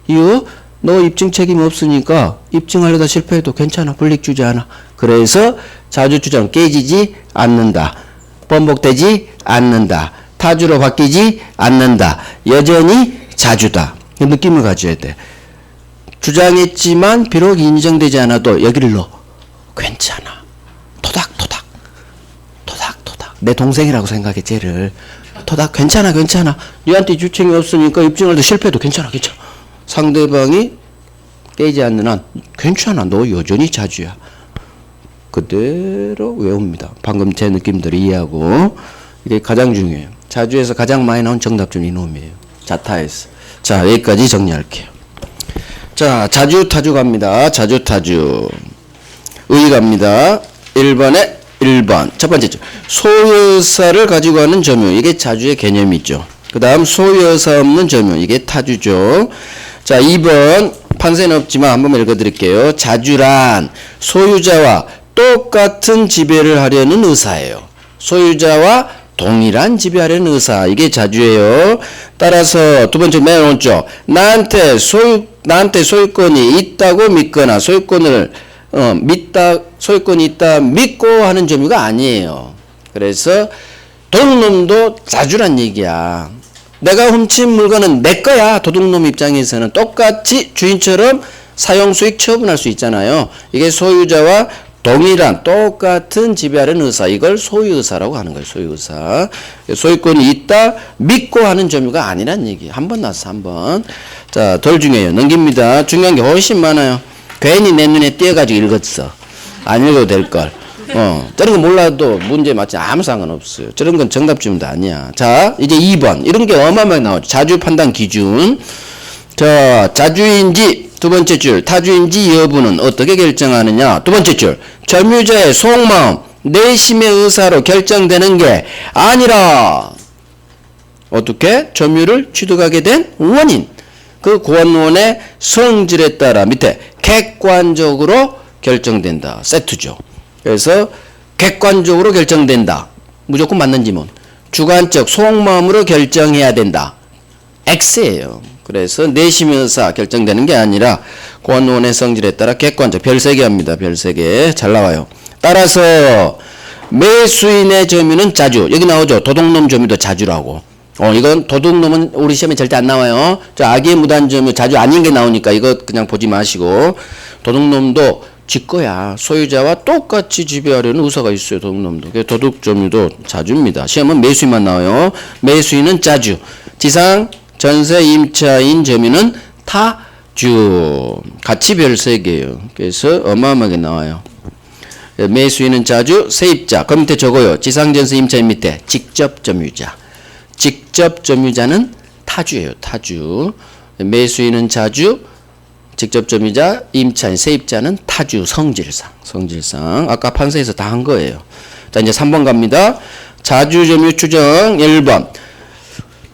Speaker 1: 이유? 너 입증 책임 없으니까 입증하려다 실패해도 괜찮아. 불이익 주지 않아. 그래서 자주 주장 깨지지 않는다. 번복되지 않는다. 타주로 바뀌지 않는다. 여전히 자주다. 그 느낌을 가져야 돼. 주장했지만 비록 인정되지 않아도 여기를 넣어. 괜찮아. 토닥토닥. 토닥토닥. 내 동생이라고 생각해, 쟤를. 토닥. 괜찮아. 니한테 주책이 없으니까 입증할때 실패해도 괜찮아. 상대방이 깨지 않는 한 괜찮아. 너 여전히 자주야. 그대로 외웁니다. 방금 제 느낌들을 이해하고. 이게 가장 중요해요. 자주에서 가장 많이 나온 정답 중 이놈이에요. 자타에서. 자, 여기까지 정리할게요. 자, 자주 타주 갑니다. 자주 타주. 의 갑니다. 1번. 첫 번째 줄. 소유사를 가지고 하는 점유. 이게 자주의 개념이죠. 그 다음 소유사 없는 점유. 이게 타주죠. 자, 2번. 판세는 없지만 한 번만 읽어드릴게요. 자주란 소유자와 똑같은 지배를 하려는 의사예요. 소유자와 동일한 지배하려는 의사. 이게 자주예요. 따라서 두 번째 맨 오른쪽. 나한테 소유권이 있다고 믿거나 소유권이 있다 믿고 하는 점유가 아니에요. 그래서 도둑놈도 자주란 얘기야. 내가 훔친 물건은 내 거야. 도둑놈 입장에서는 똑같이 주인처럼 사용수익 처분할 수 있잖아요. 이게 소유자와 동일한 똑같은 지배하려는 의사. 이걸 소유의사라고 하는 거예요. 소유의사. 소유권이 있다 믿고 하는 점유가 아니란 얘기. 한 번 나왔어. 한 번. 자, 덜 중요해요. 넘깁니다. 중요한 게 훨씬 많아요. 괜히 내 눈에 띄어가지고 읽었어. 안 읽어도 될걸. 저런 거 몰라도 문제 맞지 아무 상관없어요. 저런 건 정답 주면 아니야. 자, 이제 2번. 이런 게 어마어마하게 나오죠. 자주 판단 기준. 자, 자주인지 두 번째 줄 타주인지 여부는 어떻게 결정하느냐. 두 번째 줄 점유자의 속마음 내심의 의사로 결정되는 게 아니라 어떻게? 점유를 취득하게 된 원인. 그 권원의 성질에 따라 밑에 객관적으로 결정된다. 세트죠. 그래서 객관적으로 결정된다. 무조건 맞는 지문. 주관적 속마음으로 결정해야 된다. X예요. 그래서 내심의 의사 결정되는 게 아니라 권원의 성질에 따라 객관적. 별 3개 합니다. 별 3개. 잘 나와요. 따라서 매수인의 점유는 자주. 여기 나오죠. 도둑놈 점유도 자주라고. 이건 도둑놈은 우리 시험에 절대 안 나와요. 자, 악의 무단 점유 자주 아닌 게 나오니까 이거 그냥 보지 마시고. 도둑놈도 지 거야. 소유자와 똑같이 지배하려는 의사가 있어요. 도둑놈도. 도둑 점유도 자주입니다. 시험은 매수인만 나와요. 매수인은 자주. 지상, 전세, 임차인 점유는 타주. 같이 별 3개예요. 그래서 어마어마하게 나와요. 매수인은 자주, 세입자. 그 밑에 적어요. 지상, 전세, 임차인 밑에 직접 점유자. 직접 점유자는 타주예요. 타주. 매수인은 자주, 직접 점유자, 임차인, 세입자는 타주, 성질상. 아까 판사에서 다 한 거예요. 자, 이제 3번 갑니다. 자주 점유 추정 1번.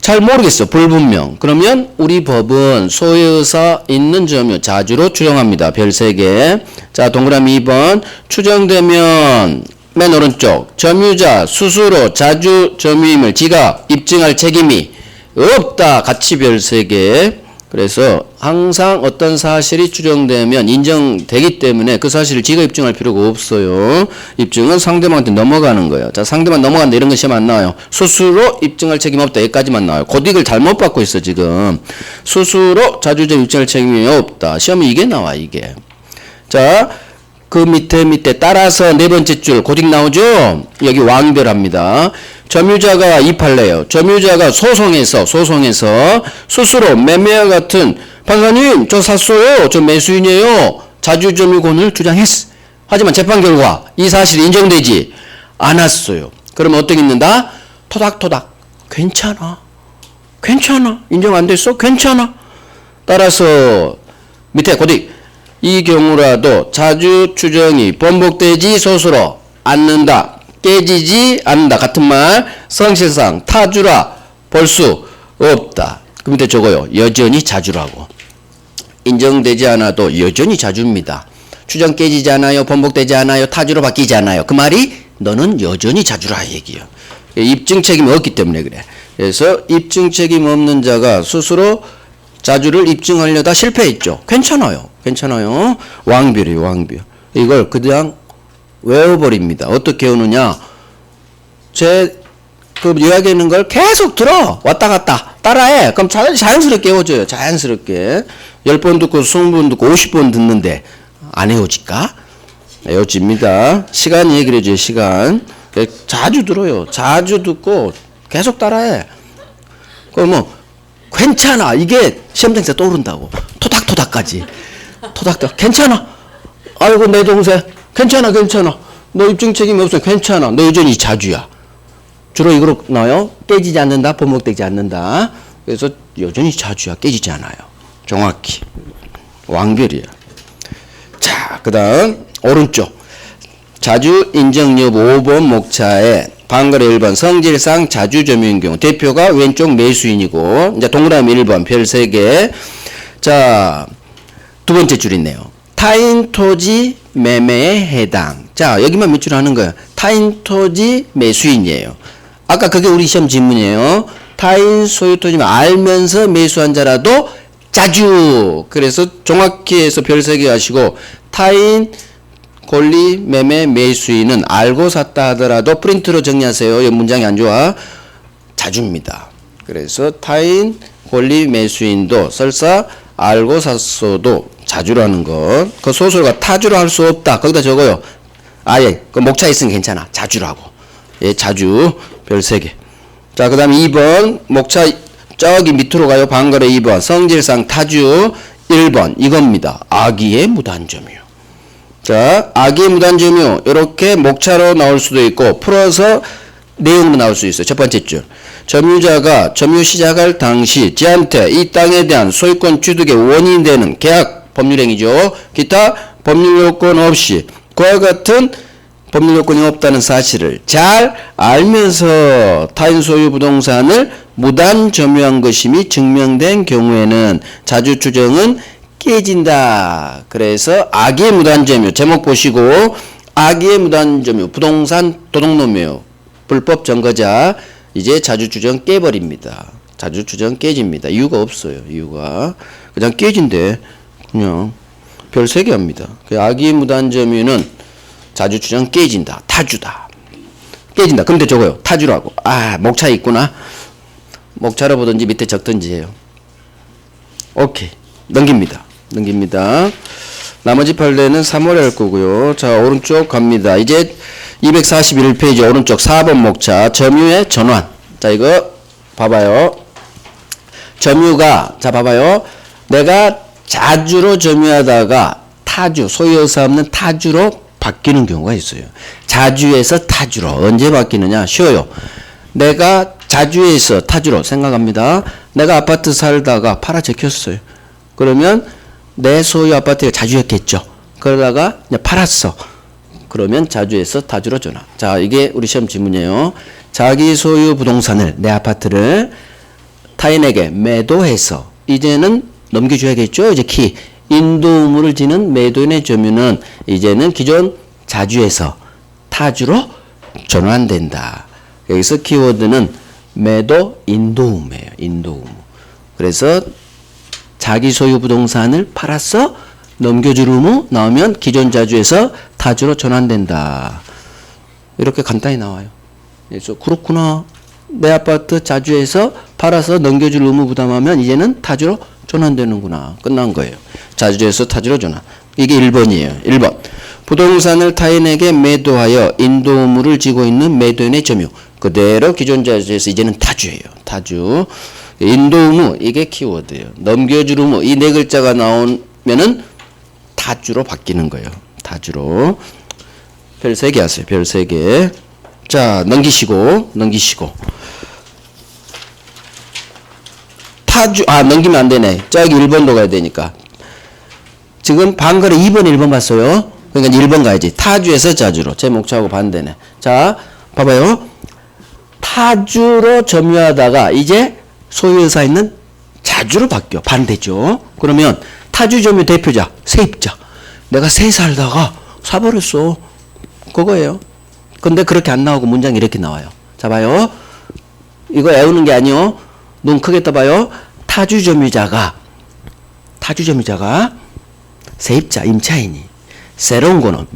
Speaker 1: 잘 모르겠어. 불분명. 그러면 우리 법은 소유의사 있는 점유 자주로 추정합니다. 별 3개. 자, 동그라미 2번. 추정되면 맨 오른쪽 점유자 스스로 자주 점유임을 지가 입증할 책임이 없다. 같이 별 3개. 그래서 항상 어떤 사실이 추정되면 인정되기 때문에 그 사실을 지가 입증할 필요가 없어요. 입증은 상대방한테 넘어가는 거예요. 자, 상대방 넘어간다 이런 거 시험 안 나와요. 스스로 입증할 책임 없다 여기까지만 나와요. 고딕을 잘못 받고 있어 지금. 스스로 자주적 입증할 책임이 없다. 시험에 이게 나와 이게. 자, 그 밑에 따라서 네 번째 줄 고딕 나오죠? 여기 왕별합니다. 점유자가 입할래요. 점유자가 소송해서 스스로 매매와 같은 판사님 저 샀어요. 저 매수인이에요. 자주점유권을 주장했어. 하지만 재판 결과 이 사실이 인정되지 않았어요. 그러면 어떻게 있는다? 토닥토닥. 괜찮아. 인정 안 됐어? 괜찮아. 따라서 밑에 고딕. 이 경우라도 자주 추정이 번복되지 소수로 않는다. 깨지지 않는다. 같은 말 성실상 타주라 볼 수 없다. 그 밑에 적어요. 여전히 자주라고. 인정되지 않아도 여전히 자주입니다. 추정 깨지지 않아요. 번복되지 않아요. 타주로 바뀌지 않아요. 그 말이 너는 여전히 자주라 얘기예요. 입증 책임이 없기 때문에 그래. 그래서 입증 책임 없는 자가 스스로 자주를 입증하려다 실패했죠. 괜찮아요. 왕별이에요. 왕별. 이걸 그냥 외워버립니다. 어떻게 외우느냐? 그 요약에 있는 걸 계속 들어. 왔다 갔다. 따라해. 그럼 자연스럽게 외워져요. 자연스럽게. 10번 듣고 20번 듣고 50번 듣는데 안 외워질까? 외워집니다. 시간 얘기를 해줘요. 시간. 자주 들어요. 자주 듣고 계속 따라해. 그럼 뭐 괜찮아. 이게 시험장에서 떠오른다고. 토닥토닥까지. 토닥토닥. 괜찮아. 아이고 내 동생. 괜찮아. 너 입증 책임이 없어. 괜찮아. 너 여전히 자주야. 주로 이거로 나와요. 깨지지 않는다. 번복되지 않는다. 그래서 여전히 자주야. 깨지지 않아요. 정확히. 왕별이야. 자, 그 다음 오른쪽. 자주 인정 여부 5번 목차에 반거래 1번 성질상 자주 점유인 경우 대표가 왼쪽 매수인이고 이제 동그라미 1번 별 3개. 자, 두 번째 줄 있네요. 타인 토지 매매에 해당. 자, 여기만 몇 줄 하는 거예요. 타인 토지 매수인이에요. 아까 그게 우리 시험 질문이에요. 타인 소유 토지를 알면서 매수한 자라도 자주. 그래서 정확히 해서 별 3개 하시고 타인 권리 매매 매수인은 알고 샀다 하더라도 프린트로 정리하세요. 이 문장이 안 좋아. 자주입니다. 그래서 타인 권리 매수인도 설사 알고 샀어도 자주라는 것. 그 소설가 타주로 할 수 없다. 거기다 적어요. 아예 그 목차 있으면 괜찮아. 자주라고. 예, 자주 별 3개. 자, 그 다음에 2번 목차 저기 밑으로 가요. 반거래 2번 성질상 타주 1번 이겁니다. 악의의 무단점유. 자, 악의의 무단점유 이렇게 목차로 나올 수도 있고 풀어서 내용으로 나올 수 있어요. 첫 번째 줄. 점유자가 점유 시작할 당시 지한테 이 땅에 대한 소유권 취득의 원인이 되는 계약 법률행위죠. 기타 법률 요건 없이 그와 같은 법률 요건이 없다는 사실을 잘 알면서 타인 소유 부동산을 무단 점유한 것임이 증명된 경우에는 자주 추정은 깨진다. 그래서 악의 무단점유 제목 보시고 악의 무단점유 부동산 도둑놈이에요. 불법 점거자. 이제 자주 추정 깨버립니다. 자주 추정 깨집니다. 이유가 없어요. 이유가 그냥 깨진대. 그냥 별 3개 합니다. 악의 무단점유는 자주 추정 깨진다. 타주다. 깨진다. 근데 저거요. 타주라고. 아, 목차 있구나. 목차로 보든지 밑에 적든지 해요. 오케이. 넘깁니다. 나머지 판례는 3월에 할 거고요. 자, 오른쪽 갑니다. 이제 241페이지 오른쪽 4번 목차 점유의 전환. 자, 이거 봐봐요. 점유가 자 봐봐요. 내가 자주로 점유하다가 타주 소유의사 없는 타주로 바뀌는 경우가 있어요. 자주에서 타주로 언제 바뀌느냐? 쉬워요. 내가 자주에서 타주로 생각합니다. 내가 아파트 살다가 팔아 제꼈어요. 그러면 내 소유 아파트가 자주였겠죠. 그러다가 이제 팔았어. 그러면 자주에서 타주로 전환. 자, 이게 우리 시험 질문이에요. 자기 소유 부동산을 내 아파트를 타인에게 매도해서 이제는 넘겨줘야겠죠. 이제 키. 인도 의무를 지는 매도인의 점유는 이제는 기존 자주에서 타주로 전환된다. 여기서 키워드는 매도 인도 의무예요. 인도 의무. 그래서 자기 소유 부동산을 팔아서 넘겨줄 의무 나오면 기존 자주에서 타주로 전환된다. 이렇게 간단히 나와요. 그래서 그렇구나. 내 아파트 자주에서 팔아서 넘겨줄 의무 부담하면 이제는 타주로 전환되는구나. 끝난 거예요. 자주에서 타주로 전환. 이게 1번이에요. 1번. 부동산을 타인에게 매도하여 인도 의무를 지고 있는 매도인의 점유. 그대로 기존 자주에서 이제는 타주예요. 타주. 인도 의무 이게 키워드예요. 넘겨줄 의무 이 네 글자가 나오면은 타주로 바뀌는 거예요. 타주로. 별 3개 하세요. 별 3개. 자, 넘기시고. 타주, 넘기면 안 되네. 저기 1번도 가야 되니까. 지금 방거래 2번, 1번 봤어요. 그러니까 1번 가야지. 타주에서 자주로. 제 목차하고 반대네. 자, 봐봐요. 타주로 점유하다가 이제 소유의사 있는 자주로 바뀌어. 반대죠. 그러면 타주 점유 대표자, 세입자. 내가 세 살다가 사버렸어. 그거예요. 근데 그렇게 안 나오고 문장이 이렇게 나와요. 자, 봐요. 이거 애우는 게 아니요. 눈 크게 떠봐요. 타주 점유자가 세입자, 임차인이 새로운 권원,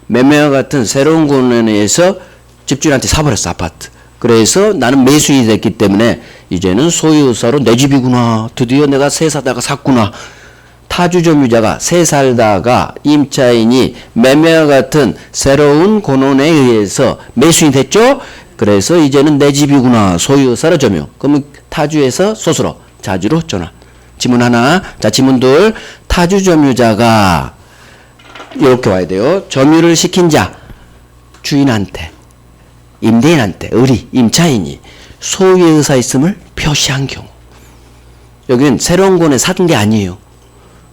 Speaker 1: 매매와 같은 새로운 권원에 의해서 집주인한테 사버렸어, 아파트. 그래서 나는 매수인이 됐기 때문에 이제는 소유의사로 내 집이구나. 드디어 내가 세 살다가 샀구나. 타주 점유자가 세 살다가 임차인이 매매와 같은 새로운 권원에 의해서 매수인이 됐죠? 그래서 이제는 내 집이구나. 소유의사로 점유. 그러면 타주에서 소수로, 자주로 전환. 지문 하나. 자, 지문 둘. 타주 점유자가 이렇게 와야 돼요. 점유를 시킨 자, 주인한테, 임대인한테, 임차인이 소유의 의사 있음을 표시한 경우. 여기는 새로운 권에 사둔 게 아니에요.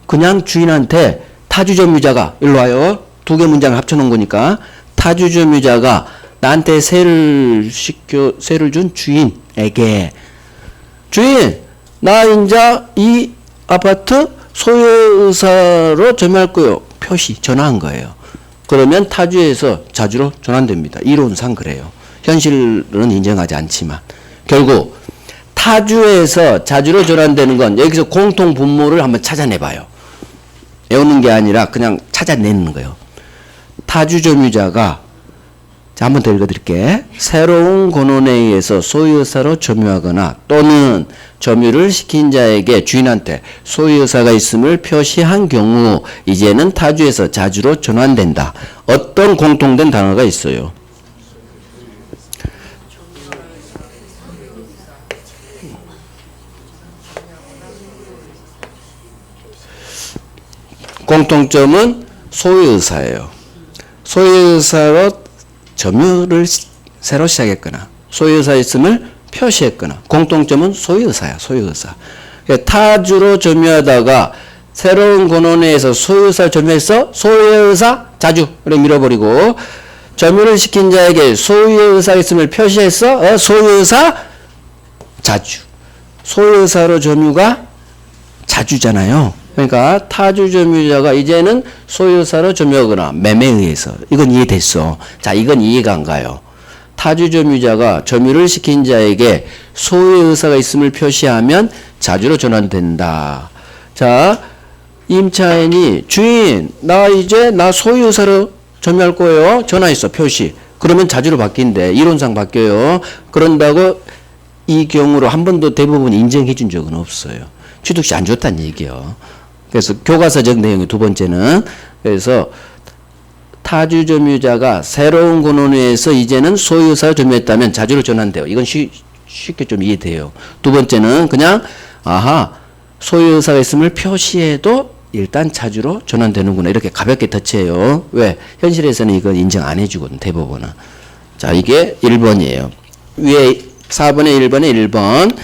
Speaker 1: 그냥 주인한테 타주 점유자가, 일로 와요. 2개 문장을 합쳐놓은 거니까. 타주 점유자가 나한테 세를 준 주인에게, 주인, 나 인자 이 아파트 소유의사로 점유할 거예요. 표시, 전화한 거예요. 그러면 타주에서 자주로 전환됩니다. 이론상 그래요. 현실은 인정하지 않지만. 결국 타주에서 자주로 전환되는 건 여기서 공통 분모를 한번 찾아내봐요. 외우는 게 아니라 그냥 찾아내는 거예요. 타주 점유자가, 자, 한번 더 읽어드릴게. 새로운 권원에 의해서 소유의사로 점유하거나 또는 점유를 시킨 자에게 주인한테 소유의사가 있음을 표시한 경우 이제는 타주에서 자주로 전환된다. 어떤 공통된 단어가 있어요? 공통점은 소유의사예요. 소유의사로 점유를 새로 시작했거나 소유의사 있음을 표시했거나. 공통점은 소유의사야. 소유의사. 타주로 점유하다가 새로운 권원에서 소유의사를 점유해서 소유의사 자주 그래 밀어버리고, 점유를 시킨 자에게 소유의사 있음을 표시해서 소유의사 자주. 소유의사로 점유가 자주잖아요. 그러니까 타주 점유자가 이제는 소유사로 점유하거나 매매에 의해서. 이건 이해됐어. 자, 이건 이해가 안 가요. 타주 점유자가 점유를 시킨 자에게 소유의 의사가 있음을 표시하면 자주로 전환된다. 자, 임차인이 주인, 나 소유 의사로 점유할 거예요. 전화했어. 표시. 그러면 자주로 바뀐대. 이론상 바뀌어요. 그런다고 이 경우로 한 번도 대부분 인정해 준 적은 없어요. 취득시 안 좋다는 얘기예요. 그래서 교과서적 내용이 두 번째는, 그래서 타주 점유자가 새로운 권원에서 이제는 소유사로 점유했다면 자주로 전환돼요. 이건 쉽게 좀 이해돼요. 두 번째는 그냥 소유사가 있음을 표시해도 일단 자주로 전환되는구나. 이렇게 가볍게 터치해요. 왜? 현실에서는 이건 인정 안 해주거든, 대법원은. 자, 이게 1번이에요. 위에 4번에 1번에 1번.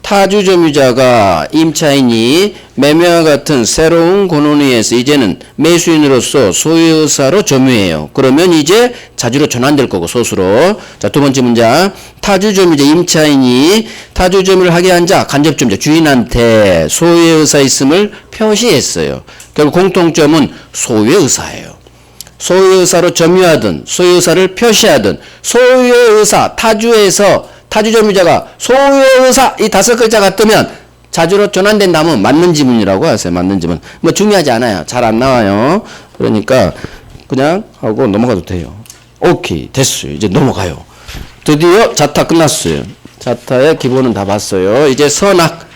Speaker 1: 타주 점유자가 임차인이 매매와 같은 새로운 권한에 의해서 이제는 매수인으로서 소유의사로 점유해요. 그러면 이제 자주로 전환될 거고 소수로. 자, 두 번째 문장. 타주 점유자 임차인이 타주 점유를 하게 한 자 간접 점유자 주인한테 소유의 의사 있음을 표시했어요. 결국 공통점은 소유의 의사예요. 소유의 의사로 점유하든 소유의 의사를 표시하든 소유의 의사 타주에서 타주 점유자가 소유의 의사 이 5글자가 뜨면 자주로 전환된다면 맞는 지문이라고 하세요. 맞는 지문. 뭐 중요하지 않아요. 잘 안 나와요. 그러니까 그냥 하고 넘어가도 돼요. 오케이. 됐어요. 이제 넘어가요. 드디어 자타 끝났어요. 자타의 기본은 다 봤어요. 이제 선악.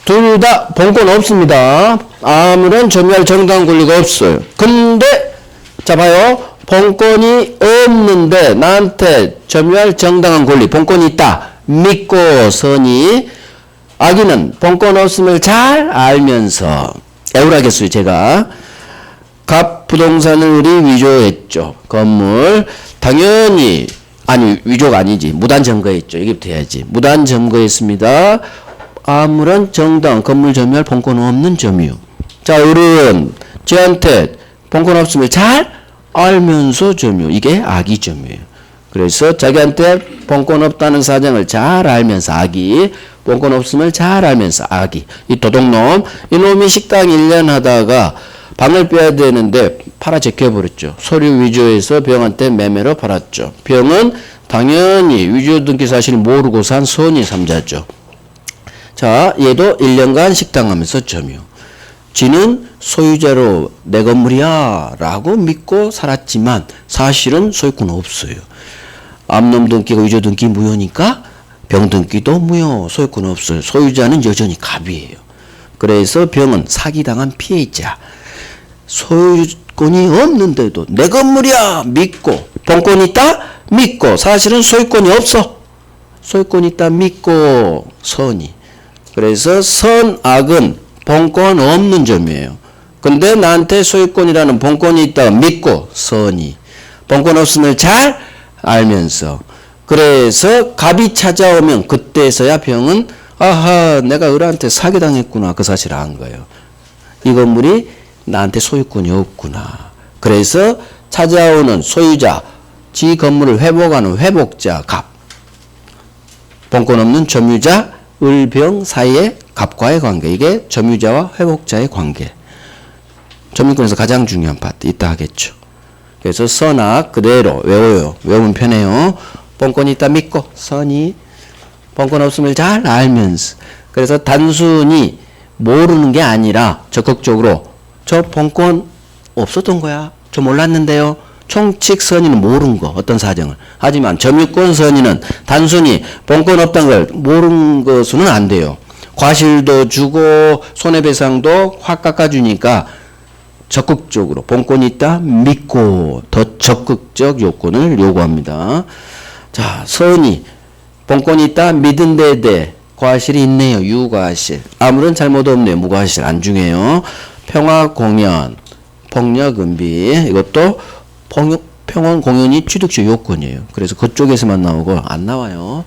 Speaker 1: 둘 다 본권 없습니다. 아무런 점유할 정당한 권리가 없어요. 근데 자 봐요. 본권이 없는데 나한테 점유할 정당한 권리, 본권이 있다. 믿고 선이 아기는 본권 없음을 잘 알면서 애울하겠어요. 제가 갑 부동산을 우리 위조했죠. 건물 당연히 아니 위조가 아니지. 무단 점거했죠. 이게부터 해야지. 무단 점거했습니다. 아무런 정당 건물 점유할 본권 없는 점유. 자 어른 저한테 본권 없음을 잘 알면서 점유. 이게 악의 점유예요. 그래서 자기한테 본권 없다는 사정을 잘 알면서 악의, 본권 없음을 잘 알면서 악의. 이 도둑놈, 이놈이 식당 1년 하다가 방을 빼야 되는데 팔아 제껴버렸죠. 서류 위조해서 병한테 매매로 팔았죠. 병은 당연히 위조 등기 사실 모르고 산 선의 삼자죠. 자, 얘도 1년간 식당 하면서 점유. 지는 소유자로 내 건물이야 라고 믿고 살았지만 사실은 소유권 없어요. 암놈 등기가 위조 등기 무효니까 병 등기도 무효. 소유권 없어요. 소유자는 여전히 갑이에요. 그래서 병은 사기당한 피해자. 소유권이 없는데도 내 건물이야 믿고 본권 있다 믿고 사실은 소유권이 없어. 소유권 있다 믿고 선이. 그래서 선악은 본권 없는 점이에요. 근데 나한테 소유권이라는 본권이 있다고 믿고 선이. 본권 없음을 잘 알면서. 그래서 갑이 찾아오면 그때서야 병은 아하 내가 을한테 사기당했구나 그 사실을 안 거예요. 이 건물이 나한테 소유권이 없구나. 그래서 찾아오는 소유자 지 건물을 회복하는 회복자 갑. 본권 없는 점유자 을병 사이의 갑과의 관계. 이게 점유자와 회복자의 관계. 점유권에서 가장 중요한 파트. 이따 하겠죠. 그래서 선악 그대로 외워요. 외우면 편해요. 본권이 있다 믿고 선이 본권 없음을 잘 알면서. 그래서 단순히 모르는 게 아니라 적극적으로 저 본권 없었던 거야. 저 몰랐는데요. 총칙 선의는 모르는 거 어떤 사정을. 하지만 점유권 선의는 단순히 본권 없다는 걸 모르는 것은 안 돼요. 과실도 주고 손해배상도 확 깎아주니까 적극적으로 본권이 있다 믿고 더 적극적 요건을 요구합니다. 자 선의 본권이 있다 믿은 데에 대해 과실이 있네요. 유과실. 아무런 잘못 없네요. 무과실 안 중요해요. 평화공연 폭력은비 이것도 평원 공연이 취득시 요건이에요. 그래서 그쪽에서만 나오고 안 나와요.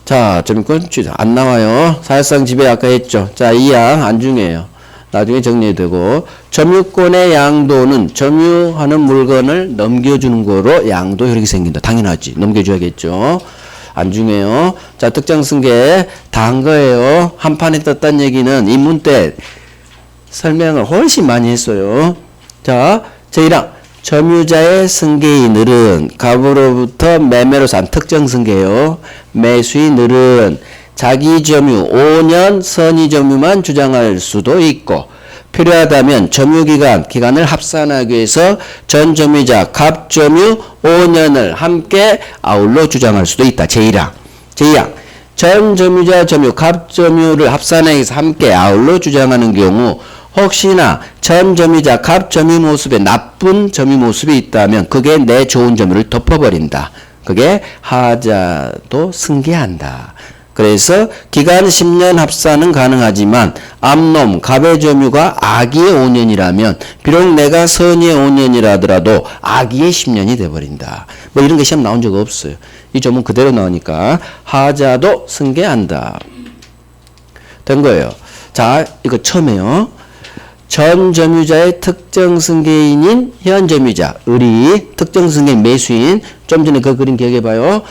Speaker 1: 자, 점유권 취득 안 나와요. 사실상 지배 아까 했죠. 자, 이 양 안 중요해요. 나중에 정리되고 점유권의 양도는 점유하는 물건을 넘겨주는 거로 양도 이렇게 생긴다. 당연하지. 넘겨줘야겠죠. 안 중요해요. 자, 특정 승계 다 한 거예요. 한 판에 떴다는 얘기는 입문 때 설명을 훨씬 많이 했어요. 자, 제1항 점유자의 승계인을은 갑으로부터 매매로 산 특정 승계요. 매수인을은 자기 점유 5년 선의 점유만 주장할 수도 있고 필요하다면 기간을 합산하기 위해서 전 점유자 갑 점유 5년을 함께 아울러 주장할 수도 있다. 제1항. 제2항 전 점유자 점유 갑 점유를 합산하기 위해서 함께 아울러 주장하는 경우 혹시나 전 점유자 갑 점유 모습에 나쁜 점유 모습이 있다면 그게 내 좋은 점유를 덮어버린다. 그게 하자도 승계한다. 그래서 기간 10년 합산은 가능하지만 암놈 갑의 점유가 악의의 5년이라면 비록 내가 선의의 5년이라더라도 악의의 10년이 돼버린다. 뭐 이런 게 시험 나온 적 없어요. 이 점은 그대로 나오니까 하자도 승계한다. 된 거예요. 자, 이거 처음에요. 전 점유자의 특정 승계인인 현 점유자, 을이 특정 승계인 매수인, 좀 전에 그 그림 기억해봐요.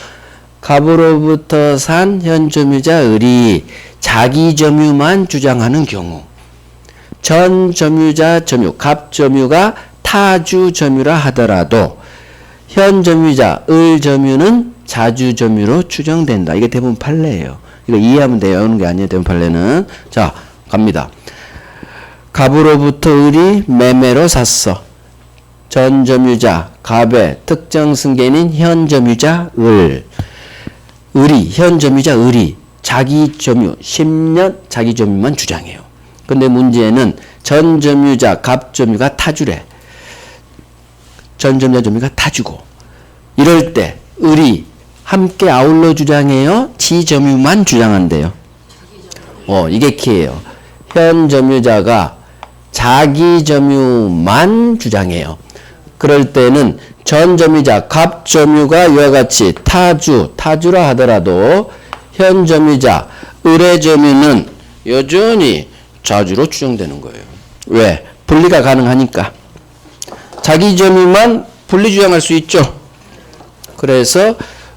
Speaker 1: 갑으로부터 산 현 점유자 을이 자기 점유만 주장하는 경우, 전 점유자 점유, 갑 점유가 타주 점유라 하더라도 현 점유자 을 점유는 자주 점유로 추정된다. 이게 대부분 판례예요. 이거 이해하면 돼요. 오는 게 아니에요. 대부분 판례는. 자, 갑니다. 갑으로부터 을이 매매로 샀어. 전 점유자 갑의 특정 승계인인 현 점유자 을. 을이, 현 점유자 을이 자기 점유 10년 자기 점유만 주장해요. 근데 문제는 전 점유자 갑 점유가 타주래. 전 점유자 점유가 타주고, 이럴 때 을이 함께 아울러 주장해요? 지 점유만 주장한대요? 이게 키예요. 현 점유자가 자기 점유만 주장해요. 그럴 때는 전 점유자 갑 점유가 이와 같이 타주라 하더라도 현 점유자 을의 점유는 여전히 자주로 추정되는 거예요. 왜? 분리가 가능하니까. 자기 점유만 분리 주장할 수 있죠. 그래서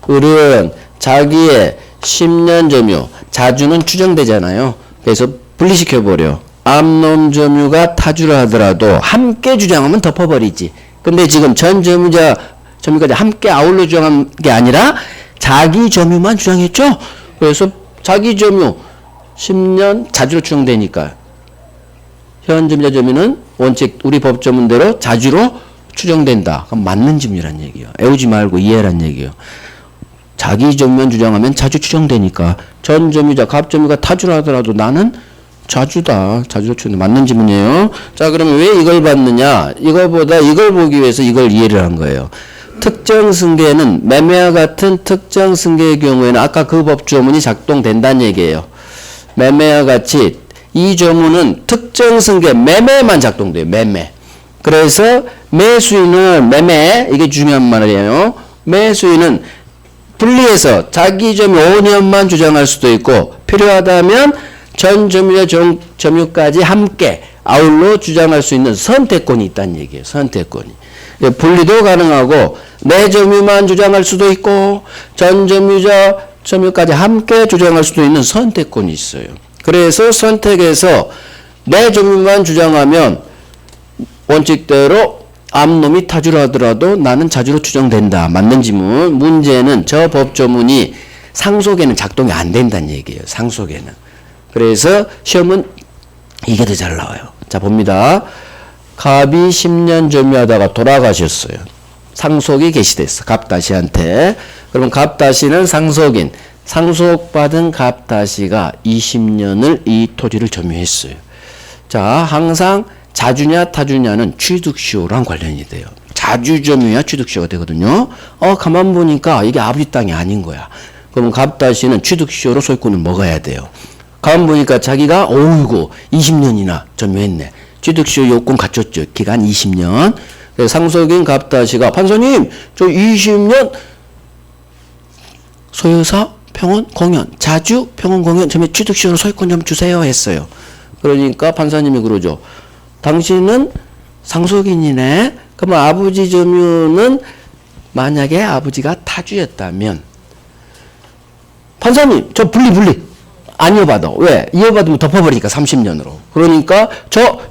Speaker 1: 을은 자기의 10년 점유, 자주는 추정되잖아요. 그래서 분리시켜버려. 암놈 점유가 타주라 하더라도 함께 주장하면 덮어버리지. 근데 지금 전 점유자 점유까지 함께 아울러 주장한 게 아니라 자기 점유만 주장했죠. 그래서 자기 점유 10년 자주로 추정되니까 현 점유자 점유는 원칙 우리 법조문대로 자주로 추정된다. 그럼 맞는 점유란 얘기예요. 애우지 말고 이해란 얘기예요. 자기 점유만 주장하면 자주 추정되니까 전 점유자 갑 점유가 타주라 하더라도 나는 자주다. 자주로 추정돼. 맞는 지문이에요. 자, 그러면 왜 이걸 받느냐? 이거보다 이걸 보기 위해서 이걸 이해를 한 거예요. 특정 승계는 매매와 같은 특정 승계의 경우에는 아까 그 법조문이 작동된다는 얘기예요. 매매와 같이 이 조문은 특정 승계 매매만 작동돼요. 매매. 그래서 매수인은 매매, 이게 중요한 말이에요. 매수인은 분리해서 자기 점유 5년만 주장할 수도 있고 필요하다면 전 점유자 점유까지 함께 아울러 주장할 수 있는 선택권이 있다는 얘기예요. 선택권이. 분리도 가능하고 내 점유만 주장할 수도 있고 전 점유자 점유까지 함께 주장할 수도 있는 선택권이 있어요. 그래서 선택해서 내 점유만 주장하면 원칙대로 암놈이 타주라 하더라도 나는 자주로 추정된다. 맞는 지문. 문제는 저 법조문이 상속에는 작동이 안 된다는 얘기예요. 상속에는. 그래서 시험은 이게 더 잘 나와요. 자, 봅니다. 갑이 10년 점유하다가 돌아가셨어요. 상속이 개시됐어. 갑다시한테. 그러면 갑다시는 상속인. 상속받은 갑다시가 20년을 이 토지를 점유했어요. 자, 항상 자주냐 타주냐는 취득시효랑 관련이 돼요. 자주 점유야 취득시효가 되거든요. 가만 보니까 이게 아버지 땅이 아닌 거야. 그러면 갑다시는 취득시효로 소유권을 먹어야 돼요. 가만 보니까 자기가 어이구 20년이나 점유했네. 취득시효 요건 갖췄죠. 기간 20년. 그래서 상속인 갑다시가 판사님 저 20년 소유사 평원 공연 자주 평원 공연 점유 취득시효로 소유권 좀 주세요 했어요. 그러니까 판사님이 그러죠. 당신은 상속인이네. 그러면 아버지 점유는 만약에 아버지가 타주였다면 판사님 저 분리 안 이어받아. 왜? 이어받으면 덮어버리니까 30년으로. 그러니까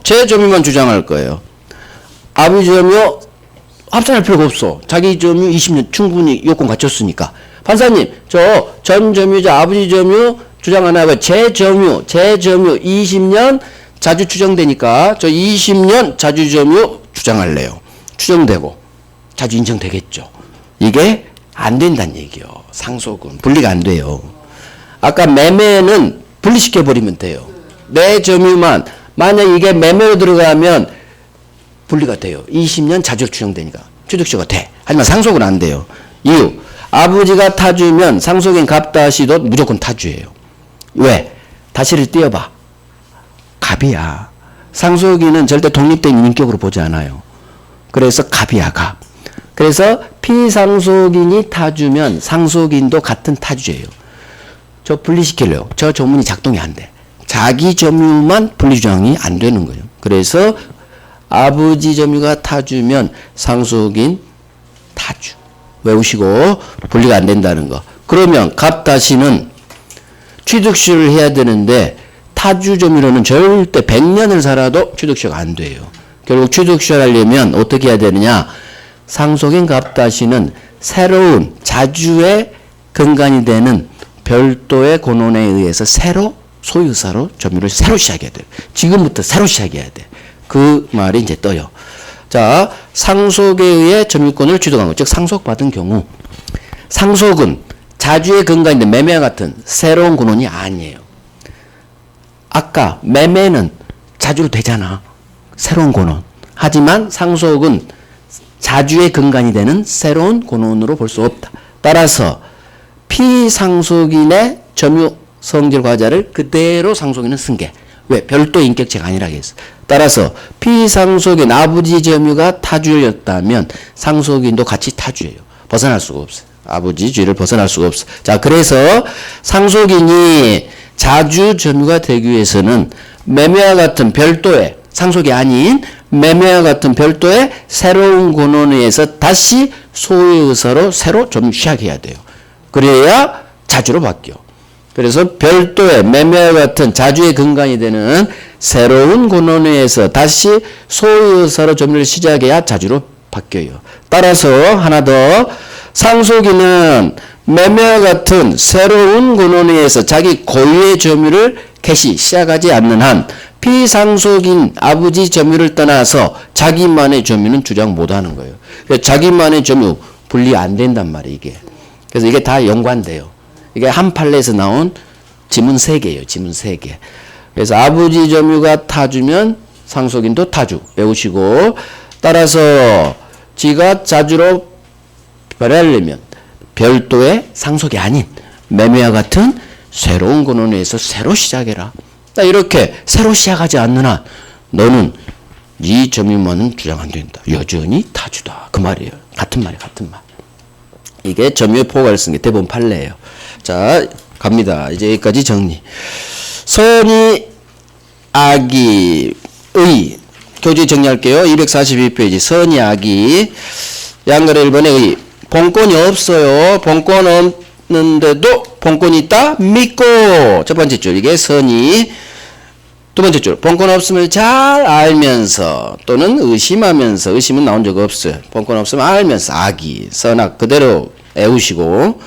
Speaker 1: 제 점유만 주장할 거예요. 아버지 점유 합산할 필요가 없어. 자기 점유 20년 충분히 요건 갖췄으니까. 판사님 저 전 점유자 아버지 점유 주장 안 하고 제 점유 20년 자주 추정되니까 저 20년 자주 점유 주장할래요. 추정되고 자주 인정되겠죠. 이게 안 된다는 얘기요. 상속은 분리가 안 돼요. 아까 매매는 분리시켜버리면 돼요. 내 점유만 만약 이게 매매로 들어가면 분리가 돼요. 20년 자주로 추정되니까 취득시효가 돼. 하지만 상속은 안 돼요. 이유 아버지가 타주면 상속인 갑다시도 무조건 타주예요. 왜? 다시를 띄워봐. 갑이야. 상속인은 절대 독립된 인격으로 보지 않아요. 그래서 갑이야, 갑. 그래서 피상속인이 타주면 상속인도 같은 타주예요. 저 분리시키려고. 저 조문이 작동이 안 돼. 자기 점유만 분리주장이 안 되는 거예요. 그래서 아버지 점유가 타주면 상속인 타주. 외우시고 분리가 안 된다는 거. 그러면 갑다시는 취득시효를 해야 되는데 타주 점유로는 절대 100년을 살아도 취득시효가 안 돼요. 결국 취득시효를 하려면 어떻게 해야 되느냐. 상속인 갑다시는 새로운 자주의 근간이 되는 별도의 권원에 의해서 새로 소유사로 점유를 새로 시작해야 돼요. 지금부터 새로 시작해야 돼. 그 말이 이제 떠요. 자, 상속에 의해 점유권을 취득한 것, 즉 상속받은 경우 상속은 자주의 근간인데 매매와 같은 새로운 권원이 아니에요. 아까 매매는 자주로 되잖아. 새로운 권원. 하지만 상속은 자주의 근간이 되는 새로운 권원으로 볼 수 없다. 따라서 피상속인의 점유 성질 과자를 그대로 상속인은 승계. 왜? 별도 인격체가 아니라 했어. 따라서 피상속인 아버지 점유가 타주였다면 상속인도 같이 타주예요. 벗어날 수가 없어요. 아버지 주의를 벗어날 수가 없어. 자, 그래서 상속인이 자주 점유가 되기 위해서는 매매와 같은 별도의 상속이 아닌 매매와 같은 별도의 새로운 권원에 의해서 다시 소유의 의사로 새로 좀 시작해야 돼요. 그래야 자주로 바뀌어. 그래서 별도의 매매와 같은 자주의 근간이 되는 새로운 권원에 의해서 다시 소유의 의사로 점유를 시작해야 자주로 바뀌어요. 따라서 하나 더, 상속인은 매매와 같은 새로운 권원에 의해서 자기 고유의 점유를 개시 시작하지 않는 한 피상속인 아버지 점유를 떠나서 자기만의 점유는 주장 못하는 거예요. 그래서 자기만의 점유 분리 안 된단 말이에요. 이게. 그래서 이게 다 연관돼요. 이게 한 판례에서 나온 지문 3개예요. 지문 3개. 그래서 아버지 점유가 타주면 상속인도 타주 외우시고, 따라서 지가 자주로 변하려면 별도의 상속이 아닌 매매와 같은 새로운 권원에 의해서 새로 시작해라. 이렇게 새로 시작하지 않는 한 너는 이 점유만은 주장 안 된다. 여전히 타주다. 그 말이에요. 같은 말이에요. 같은 말. 이게 점유의 포괄을 쓴 게 대법원 판례예요. 자, 갑니다. 이제 여기까지 정리. 선의, 악의, 의. 교재 정리할게요. 242페이지. 선의, 악의. 양거래 1번의 의. 본권이 없어요. 본권 없는데도 본권이 있다? 믿고. 첫 번째 줄. 이게 선의. 두 번째 줄. 본권 없음을 잘 알면서 또는 의심하면서, 의심은 나온 적 없어요. 본권 없음을 알면서 악의. 선악 그대로 애우시고.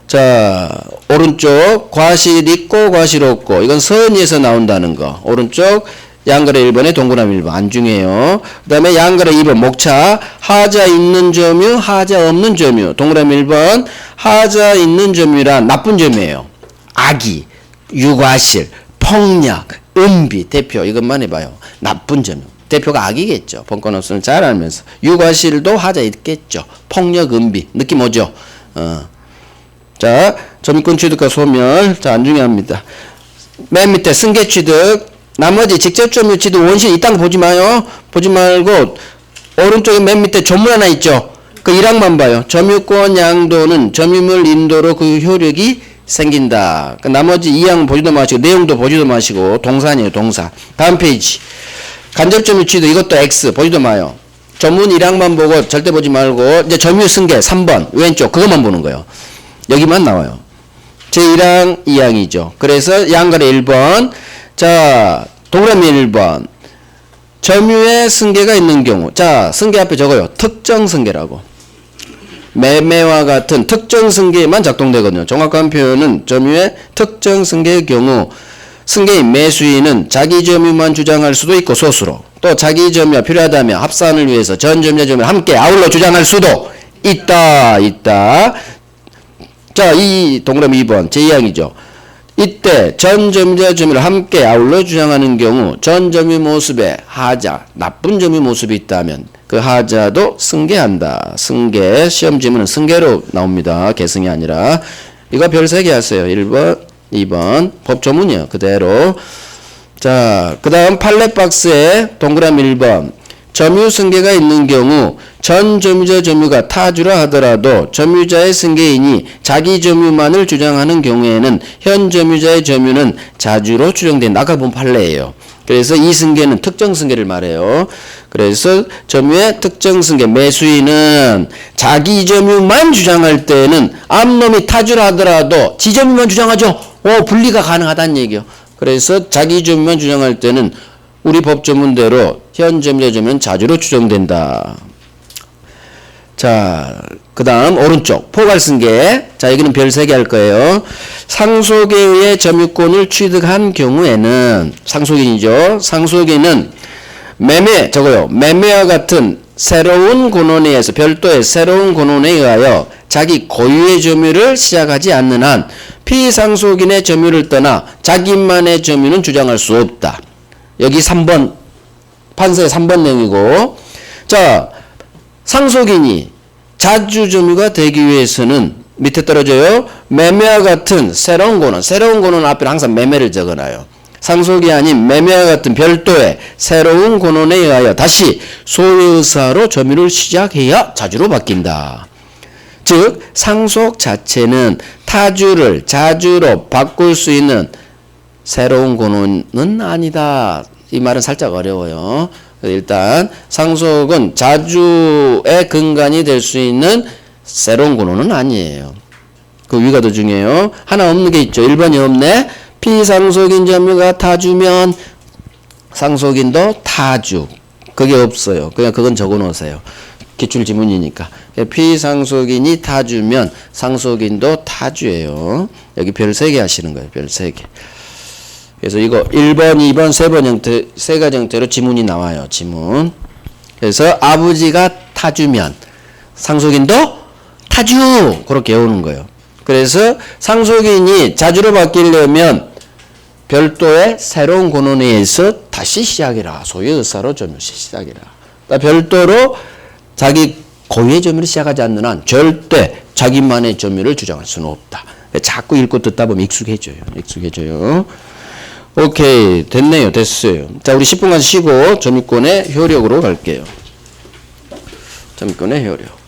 Speaker 1: 자, 오른쪽 과실 있고 과실 없고. 이건 선의에서 나온다는 거. 오른쪽 양거래 1번에 동그라미 1번 안 중요해요. 그 다음에 양거래 2번 목차 하자 있는 점유 하자 없는 점유. 동그라미 1번 하자 있는 점유란 나쁜 점이에요. 악의, 유과실, 폭력, 은비. 대표 이것만 해봐요. 나쁜 점유. 대표가 악이겠죠. 본권 없음을 잘 알면서. 유과실도 하자 있겠죠. 폭력, 은비. 느낌 오죠? 자, 점유권 취득과 소멸. 자, 안 중요합니다. 맨 밑에 승계 취득. 나머지 직접 점유 취득 원시 이딴 거 보지 마요. 보지 말고 오른쪽에 맨 밑에 조문 하나 있죠. 그 1항만 봐요. 점유권 양도는 점유물 인도로 그 효력이 생긴다. 그 나머지 2항 보지도 마시고 내용도 보지도 마시고 동사니에요. 동사. 다음 페이지. 간접 점유 취득 이것도 X 보지도 마요. 조문 1항만 보고 절대 보지 말고 이제 점유 승계 3번 왼쪽 그것만 보는 거예요. 여기만 나와요. 제1항 2항이죠. 그래서 양거래 1번. 자, 동그라미 1번. 점유의 승계가 있는 경우. 자, 승계 앞에 적어요. 특정 승계라고. 매매와 같은 특정 승계에만 작동되거든요. 정확한 표현은 점유의 특정 승계의 경우 승계인 매수인은 자기 점유만 주장할 수도 있고 소수로, 또 자기 점유가 필요하다면 합산을 위해서 전 점유자 점유를 함께 아울러 주장할 수도 있다. 자, 이 동그라미 2번 제2항이죠. 이때 전 점유자 점유를 함께 아울러 주장하는 경우 전 점유 모습에 하자, 나쁜 점유 모습이 있다면 그 하자도 승계한다. 승계. 시험 지문은 승계로 나옵니다. 계승이 아니라. 이거 별 3개 하세요. 1번, 2번. 법조문이요. 그대로. 자, 그 다음 판례 박스에 동그라미 1번. 점유 승계가 있는 경우 전 점유자 점유가 타주라 하더라도 점유자의 승계인이 자기 점유만을 주장하는 경우에는 현 점유자의 점유는 자주로 추정된다. 아까 본 판례예요. 그래서 이 승계는 특정 승계를 말해요. 그래서 점유의 특정 승계 매수인은 자기 점유만 주장할 때는 앞놈이 타주라 하더라도 지 점유만 주장하죠. 분리가 가능하다는 얘기요. 그래서 자기 점유만 주장할 때는 우리 법조문대로 현 점유자 점유는 자주로 추정된다. 자, 그 다음 오른쪽 포괄승계. 자, 여기는 별 3개 할 거예요. 상속에 의해 점유권을 취득한 경우에는 상속인이죠. 상속인은 매매 저거요. 매매와 같은 새로운 권원에 의해서 별도의 새로운 권원에 의하여 자기 고유의 점유를 시작하지 않는 한 피상속인의 점유를 떠나 자기만의 점유는 주장할 수 없다. 여기 3번 판서의 3번 내용이고, 자, 상속인이 자주점유가 되기 위해서는 밑에 떨어져요. 매매와 같은 새로운 권원 앞에 항상 매매를 적어놔요. 상속이 아닌 매매와 같은 별도의 새로운 권원에 의하여 다시 소유의사로 점유를 시작해야 자주로 바뀐다. 즉 상속 자체는 타주를 자주로 바꿀 수 있는 새로운 권원은 아니다. 이 말은 살짝 어려워요. 일단 상속은 자주의 근간이 될 수 있는 새로운 권원은 아니에요. 그 위가 더 중요해요. 하나 없는 게 있죠. 1번이 없네. 피상속인 점유가 타주면 상속인도 타주. 그게 없어요. 그냥 그건 적어놓으세요. 기출지문이니까. 피상속인이 타주면 상속인도 타주예요. 여기 별 3개 하시는 거예요. 별 3개. 그래서 이거 1번, 2번, 3번 형태, 3가지 형태로 지문이 나와요. 지문. 그래서 아버지가 타주면 상속인도 타주! 그렇게 외우는 거예요. 그래서 상속인이 자주로 바뀌려면 별도의 새로운 권원에 의해서 다시 시작이라. 소유의 의사로 점유 시작이라. 별도로 자기 고유의 점유를 시작하지 않는 한 절대 자기만의 점유를 주장할 수는 없다. 자꾸 읽고 듣다 보면 익숙해져요. 오케이. 됐네요. 됐어요. 자, 우리 10분간 쉬고 점유권의 효력으로 갈게요. 점유권의 효력.